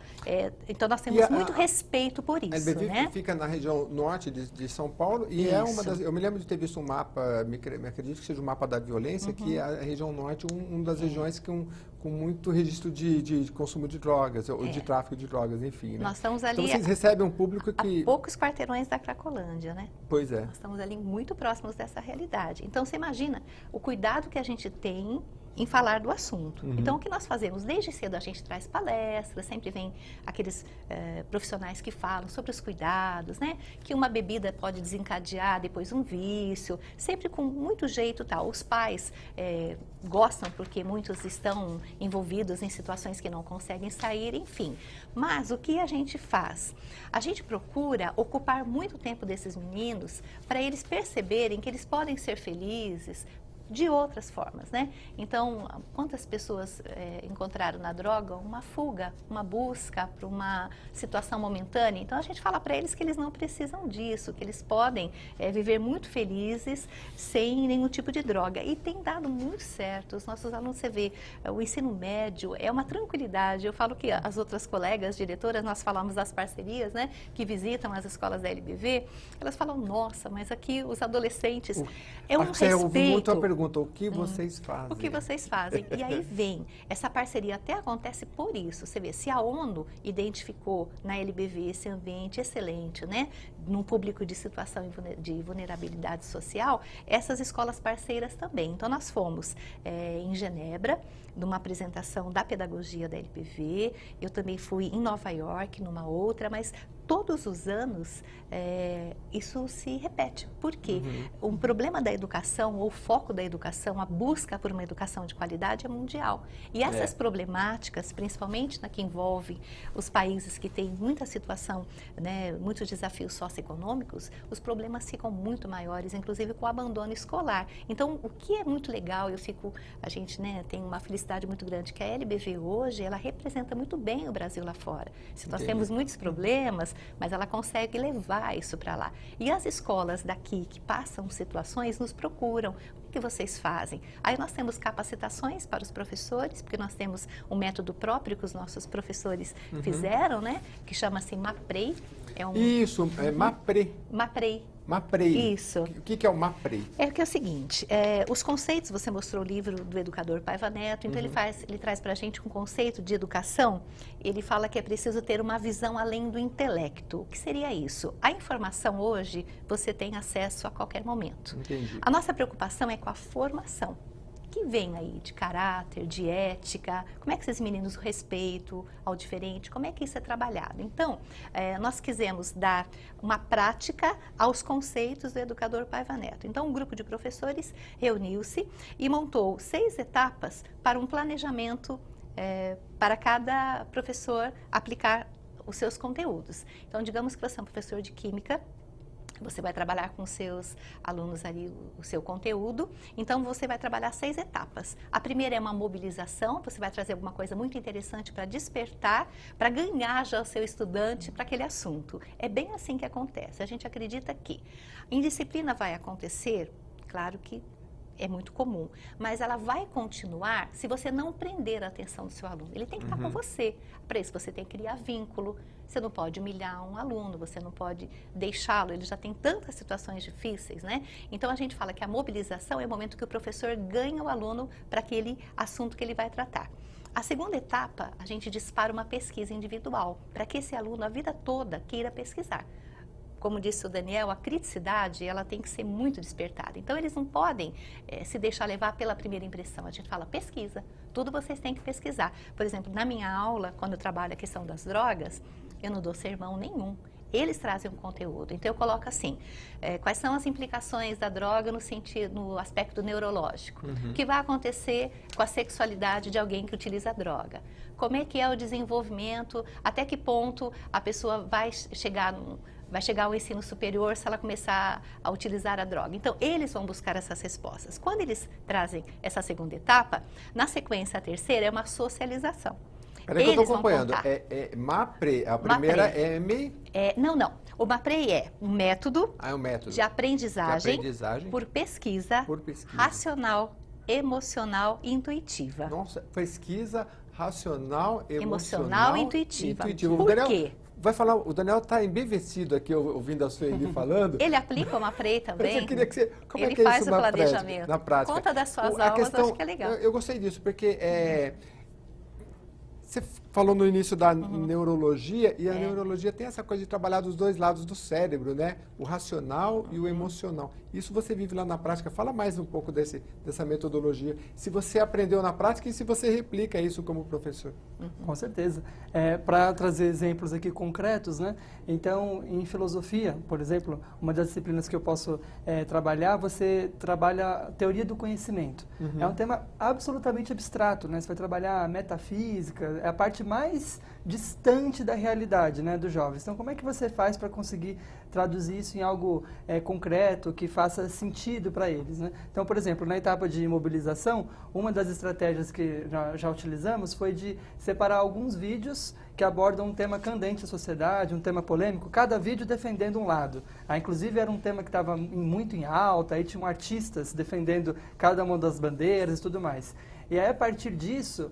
Então, nós temos muito respeito por isso, a LBV, né? Fica na região norte de São Paulo e Isso. é uma das... Eu me lembro de ter visto um mapa, me acredito que seja um mapa da violência, que a região norte é uma das regiões com muito registro de consumo de drogas, ou de tráfico de drogas, enfim, né? Nós estamos ali... Então, vocês recebem um público que... a poucos quarteirões da Cracolândia, né? Pois é. Nós estamos ali muito próximos dessa realidade. Então, você imagina o cuidado que a gente tem em falar do assunto. Então, o que nós fazemos? Desde cedo a gente traz palestras, sempre vem aqueles profissionais que falam sobre os cuidados, né? Que uma bebida pode desencadear depois um vício, sempre com muito jeito tal. Os pais gostam porque muitos estão envolvidos em situações que não conseguem sair, enfim. Mas o que a gente faz? A gente procura ocupar muito tempo desses meninos para eles perceberem que eles podem ser felizes de outras formas, né? Então, quantas pessoas encontraram na droga uma fuga, uma busca para uma situação momentânea? Então, a gente fala para eles que eles não precisam disso, que eles podem viver muito felizes sem nenhum tipo de droga. E tem dado muito certo. Os nossos alunos, você vê, o ensino médio é uma tranquilidade. Eu falo que as outras colegas diretoras, nós falamos das parcerias, né, que visitam as escolas da LBV, elas falam, nossa, mas aqui os adolescentes, é um respeito. O que vocês fazem? O que vocês fazem? E aí vem, essa parceria até acontece por isso. Você vê, se a ONU identificou na LBV esse ambiente excelente, né, num público de situação de vulnerabilidade social, essas escolas parceiras também. Então, nós fomos em Genebra, numa apresentação da pedagogia da LBV, eu também fui em Nova York, numa outra, mas todos os anos, isso se repete. Por quê? Um problema da educação, ou o foco da educação, a busca por uma educação de qualidade é mundial. E essas problemáticas, principalmente na que envolvem os países que têm muita situação, né, muitos desafios socioeconômicos, os problemas ficam muito maiores, inclusive com o abandono escolar. Então, o que é muito legal, a gente, né, tem uma felicidade muito grande que a LBV hoje, ela representa muito bem o Brasil lá fora. Se nós temos muitos problemas, mas ela consegue levar isso para lá. E as escolas daqui que passam situações nos procuram. O que vocês fazem? Aí nós temos capacitações para os professores, porque nós temos um método próprio que os nossos professores fizeram, né? Que chama-se MAPREI. Isso, MAPREI. MAPREI. MAPREI. Isso. O que é o MAPREI? É que é o seguinte, os conceitos, você mostrou o livro do educador Paiva Neto, então ele traz para a gente um conceito de educação, ele fala que é preciso ter uma visão além do intelecto. O que seria isso? A informação hoje, você tem acesso a qualquer momento. Entendi. A nossa preocupação é com a formação. Que vem aí de caráter, de ética, como é que esses meninos respeitam ao diferente, como é que isso é trabalhado? Então, nós quisemos dar uma prática aos conceitos do educador Paiva Neto. Então, um grupo de professores reuniu-se e montou 6 etapas para um planejamento para cada professor aplicar os seus conteúdos. Então, digamos que você é um professor de química, você vai trabalhar com seus alunos ali o seu conteúdo, então você vai trabalhar 6 etapas. A primeira é uma mobilização, você vai trazer alguma coisa muito interessante para despertar, para ganhar já o seu estudante para aquele assunto. É bem assim que acontece. A gente acredita que indisciplina vai acontecer, claro que é muito comum, mas ela vai continuar se você não prender a atenção do seu aluno. Ele tem que estar com você. Para isso você tem que criar vínculo. Você não pode humilhar um aluno, você não pode deixá-lo, ele já tem tantas situações difíceis, né? Então a gente fala que a mobilização é o momento que o professor ganha o aluno para aquele assunto que ele vai tratar. A segunda etapa, a gente dispara uma pesquisa individual, para que esse aluno a vida toda queira pesquisar. Como disse o Daniel, a criticidade, ela tem que ser muito despertada. Então, eles não podem se deixar levar pela primeira impressão. A gente fala, pesquisa. Tudo vocês têm que pesquisar. Por exemplo, na minha aula, quando eu trabalho a questão das drogas, eu não dou sermão nenhum. Eles trazem um conteúdo. Então, eu coloco assim, quais são as implicações da droga no aspecto neurológico? O que vai acontecer com a sexualidade de alguém que utiliza a droga? Como é que é o desenvolvimento? Até que ponto a pessoa vai chegar ao ensino superior se ela começar a utilizar a droga. Então, eles vão buscar essas respostas. Quando eles trazem essa segunda etapa, na sequência, a terceira é uma socialização. Peraí que eu estou acompanhando. MAPREI, a primeira é M... Não. O MAPREI é um método, um método de aprendizagem por pesquisa racional, emocional e intuitiva. Nossa, pesquisa racional, emocional e intuitiva. Por quê? O Daniel está embevecido aqui ouvindo a Sueli falando. Ele aplica o MAPREI também. Eu queria que você, como ele é que faz isso o planejamento. Na prática? Conta das suas aulas, acho que é legal. Eu gostei disso, porque você falou no início da neurologia, e a neurologia tem essa coisa de trabalhar dos dois lados do cérebro, né? O racional e o emocional. Isso você vive lá na prática. Fala mais um pouco dessa metodologia. Se você aprendeu na prática e se você replica isso como professor. Com certeza. Para trazer exemplos aqui concretos, né? Então, em filosofia, por exemplo, uma das disciplinas que eu posso trabalhar, você trabalha a teoria do conhecimento. É um tema absolutamente abstrato, né? Você vai trabalhar metafísica, é a parte mais distante da realidade, né, dos jovens. Então, como é que você faz para conseguir traduzir isso em algo concreto, que faça sentido para eles, né? Então, por exemplo, na etapa de mobilização, uma das estratégias que já utilizamos foi de separar alguns vídeos que abordam um tema candente da sociedade, um tema polêmico, cada vídeo defendendo um lado. Inclusive, era um tema que estava muito em alta, aí tinham artistas defendendo cada uma das bandeiras e tudo mais. E aí, a partir disso,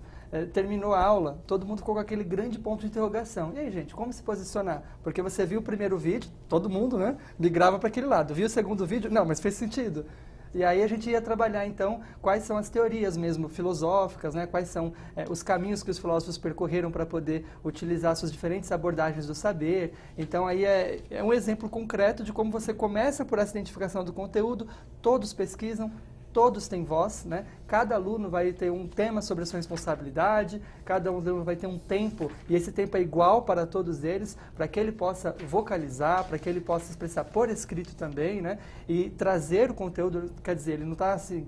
terminou a aula, todo mundo ficou com aquele grande ponto de interrogação. E aí, gente, como se posicionar? Porque você viu o primeiro vídeo, todo mundo, né, migrava para aquele lado. Viu o segundo vídeo? Não, mas fez sentido. E aí a gente ia trabalhar, então, quais são as teorias mesmo filosóficas, né? Quais são os caminhos que os filósofos percorreram para poder utilizar suas diferentes abordagens do saber. Então, aí é um exemplo concreto de como você começa por essa identificação do conteúdo, todos pesquisam, todos têm voz, né? Cada aluno vai ter um tema sobre a sua responsabilidade, cada aluno vai ter um tempo, e esse tempo é igual para todos eles, para que ele possa vocalizar, para que ele possa expressar por escrito também, né? E trazer o conteúdo, quer dizer, ele não está assim,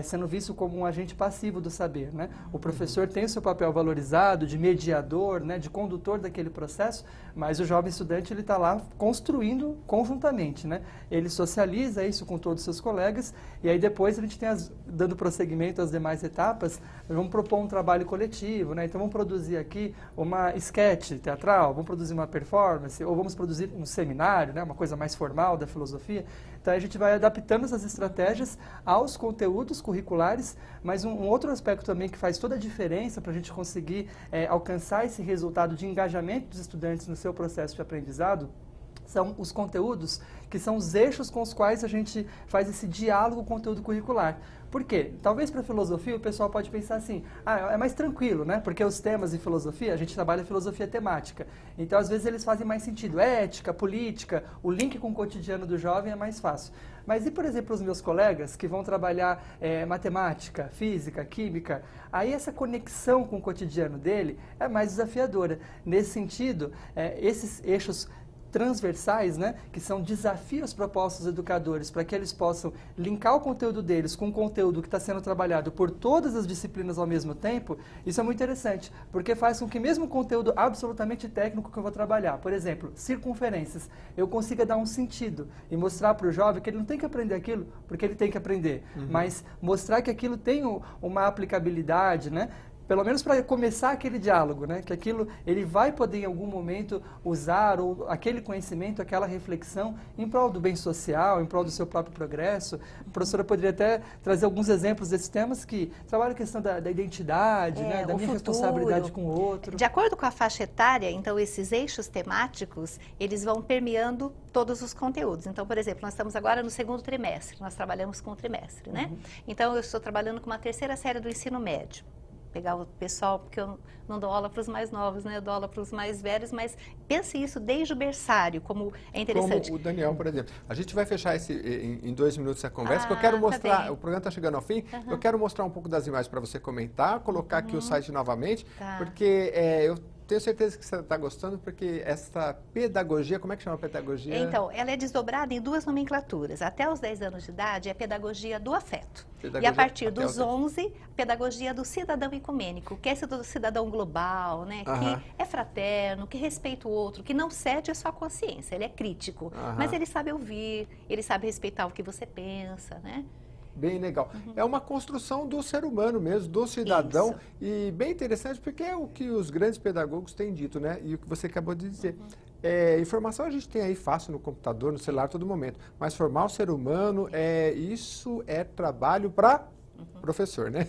sendo visto como um agente passivo do saber, né? O professor tem o seu papel valorizado de mediador, né? De condutor daquele processo, mas o jovem estudante ele está lá construindo conjuntamente, né? Ele socializa isso com todos os seus colegas, e aí depois a gente tem, dando prosseguimento às demais etapas, vamos propor um trabalho coletivo, né? Então vamos produzir aqui uma sketch teatral, vamos produzir uma performance, ou vamos produzir um seminário, né? Uma coisa mais formal da filosofia. Então a gente vai adaptando essas estratégias aos conteúdos curriculares, mas um outro aspecto também que faz toda a diferença para a gente conseguir alcançar esse resultado de engajamento dos estudantes no seu processo de aprendizado são os conteúdos que são os eixos com os quais a gente faz esse diálogo com o conteúdo curricular. Por quê? Talvez para a filosofia o pessoal pode pensar assim, é mais tranquilo, né? Porque os temas em filosofia, a gente trabalha filosofia temática. Então, às vezes, eles fazem mais sentido. Ética, política, o link com o cotidiano do jovem é mais fácil. Mas e, por exemplo, os meus colegas que vão trabalhar matemática, física, química, aí essa conexão com o cotidiano dele é mais desafiadora. Nesse sentido, esses eixos transversais, né, que são desafios propostos aos educadores para que eles possam linkar o conteúdo deles com o conteúdo que está sendo trabalhado por todas as disciplinas ao mesmo tempo, isso é muito interessante, porque faz com que mesmo o conteúdo absolutamente técnico que eu vou trabalhar, por exemplo, circunferências, eu consiga dar um sentido e mostrar para o jovem que ele não tem que aprender aquilo porque ele tem que aprender, mas mostrar que aquilo tem uma aplicabilidade, né? Pelo menos para começar aquele diálogo, né? Que aquilo ele vai poder em algum momento usar ou aquele conhecimento, aquela reflexão em prol do bem social, em prol do seu próprio progresso. A professora poderia até trazer alguns exemplos desses temas que trabalham a questão da identidade, né? Da minha responsabilidade com o outro. De acordo com a faixa etária, então esses eixos temáticos, eles vão permeando todos os conteúdos. Então, por exemplo, nós estamos agora no segundo trimestre, nós trabalhamos com o trimestre, né? Então, eu estou trabalhando com uma terceira série do ensino médio. Pegar o pessoal, porque eu não dou aula para os mais novos, né? Eu dou aula para os mais velhos, mas pense isso desde o berçário, como é interessante. Como o Daniel, por exemplo. A gente vai fechar em 2 minutos essa conversa, que eu quero mostrar, o programa está chegando ao fim, eu quero mostrar um pouco das imagens para você comentar, colocar aqui o site novamente, porque eu tenho certeza que você está gostando, porque essa pedagogia, como é que chama a pedagogia? Então, ela é desdobrada em 2 nomenclaturas. Até os 10 anos de idade é a pedagogia do afeto. E a partir dos 11, pedagogia do cidadão ecumênico, que é esse do cidadão global, né? Que é fraterno, que respeita o outro, que não cede a sua consciência, ele é crítico, mas ele sabe ouvir, ele sabe respeitar o que você pensa, né? Bem legal. É uma construção do ser humano mesmo, do cidadão. Isso. E bem interessante porque é o que os grandes pedagogos têm dito, né? E o que você acabou de dizer. Informação a gente tem aí fácil no computador, no celular, a todo momento. Mas formar o ser humano, isso é trabalho para professor, né?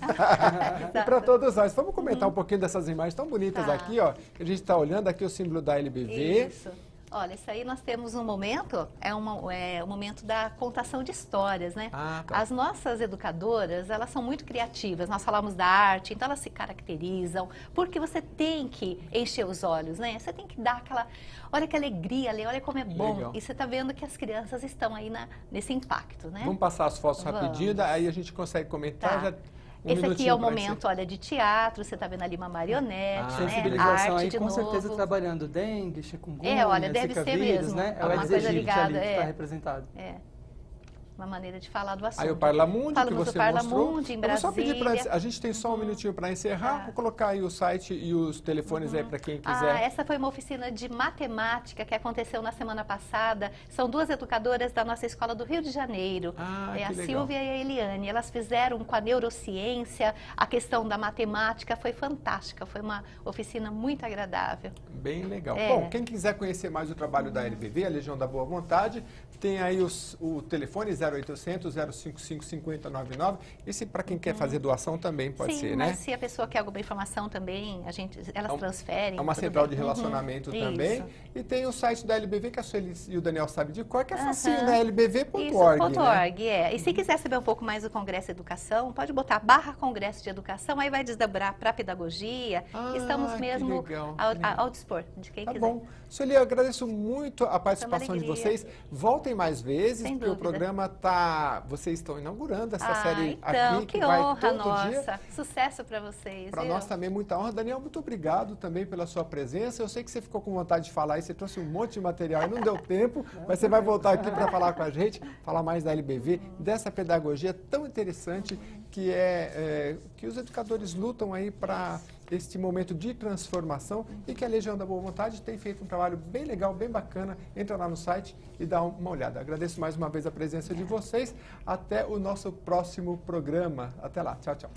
E para todos nós. Vamos comentar um pouquinho dessas imagens tão bonitas aqui, ó. Que a gente está olhando aqui o símbolo da LBV. Isso. Olha, isso aí nós temos um momento, o momento da contação de histórias, né? As nossas educadoras, elas são muito criativas, nós falamos da arte, então elas se caracterizam, porque você tem que encher os olhos, né? Você tem que dar aquela, olha que alegria ali, olha como é bom. Legal. E você está vendo que as crianças estão aí nesse impacto, né? Vamos passar as fotos rapidinho, aí a gente consegue comentar já. Esse aqui é o momento, olha, de teatro, você está vendo ali uma marionete, sensibilização arte aí, de com novo. certeza trabalhando dengue, chikungunya, olha, deve ser mesmo. né? É o uma coisa ligada, ali que está representado. Uma maneira de falar do assunto. Aí o Parlamundi, que você mostrou. Em Brasília. Eu vou só pedir para... A gente tem só um minutinho para encerrar. Vou colocar aí o site e os telefones aí para quem quiser. Essa foi uma oficina de matemática que aconteceu na semana passada. São 2 educadoras da nossa escola do Rio de Janeiro. A Silvia e a Eliane. Elas fizeram com a neurociência, a questão da matemática. Foi fantástica. Foi uma oficina muito agradável. Bem legal. Bom, quem quiser conhecer mais o trabalho da LBV, a Legião da Boa Vontade, tem aí o telefone 0800 055 5099. Esse para quem quer fazer doação também pode ser, né? Mas se a pessoa quer alguma informação também, elas transferem. É uma central de relacionamento também. E tem o site da LBV, que a Sueli e o Daniel sabem de cor, que é facinho, né? lbv.org. Né? E se quiser saber um pouco mais do Congresso de Educação, pode botar /Congresso de Educação, aí vai desdobrar para pedagogia. Estamos mesmo ao dispor de quem quiser. Bom. Sueli, eu agradeço muito a participação de vocês. Voltem mais vezes, porque o programa vocês estão inaugurando essa série então, aqui, que vai honra todo nossa. dia. Sucesso para vocês. Para nós também, muita honra. Daniel, muito obrigado também pela sua presença. Eu sei que você ficou com vontade de falar e você trouxe um monte de material e não deu tempo, mas você vai voltar aqui para falar com a gente, falar mais da LBV, dessa pedagogia tão interessante que que os educadores lutam aí para este momento de transformação e que a Legião da Boa Vontade tem feito um trabalho bem legal, bem bacana. Entra lá no site e dá uma olhada. Agradeço mais uma vez a presença de vocês. Até o nosso próximo programa. Até lá. Tchau, tchau.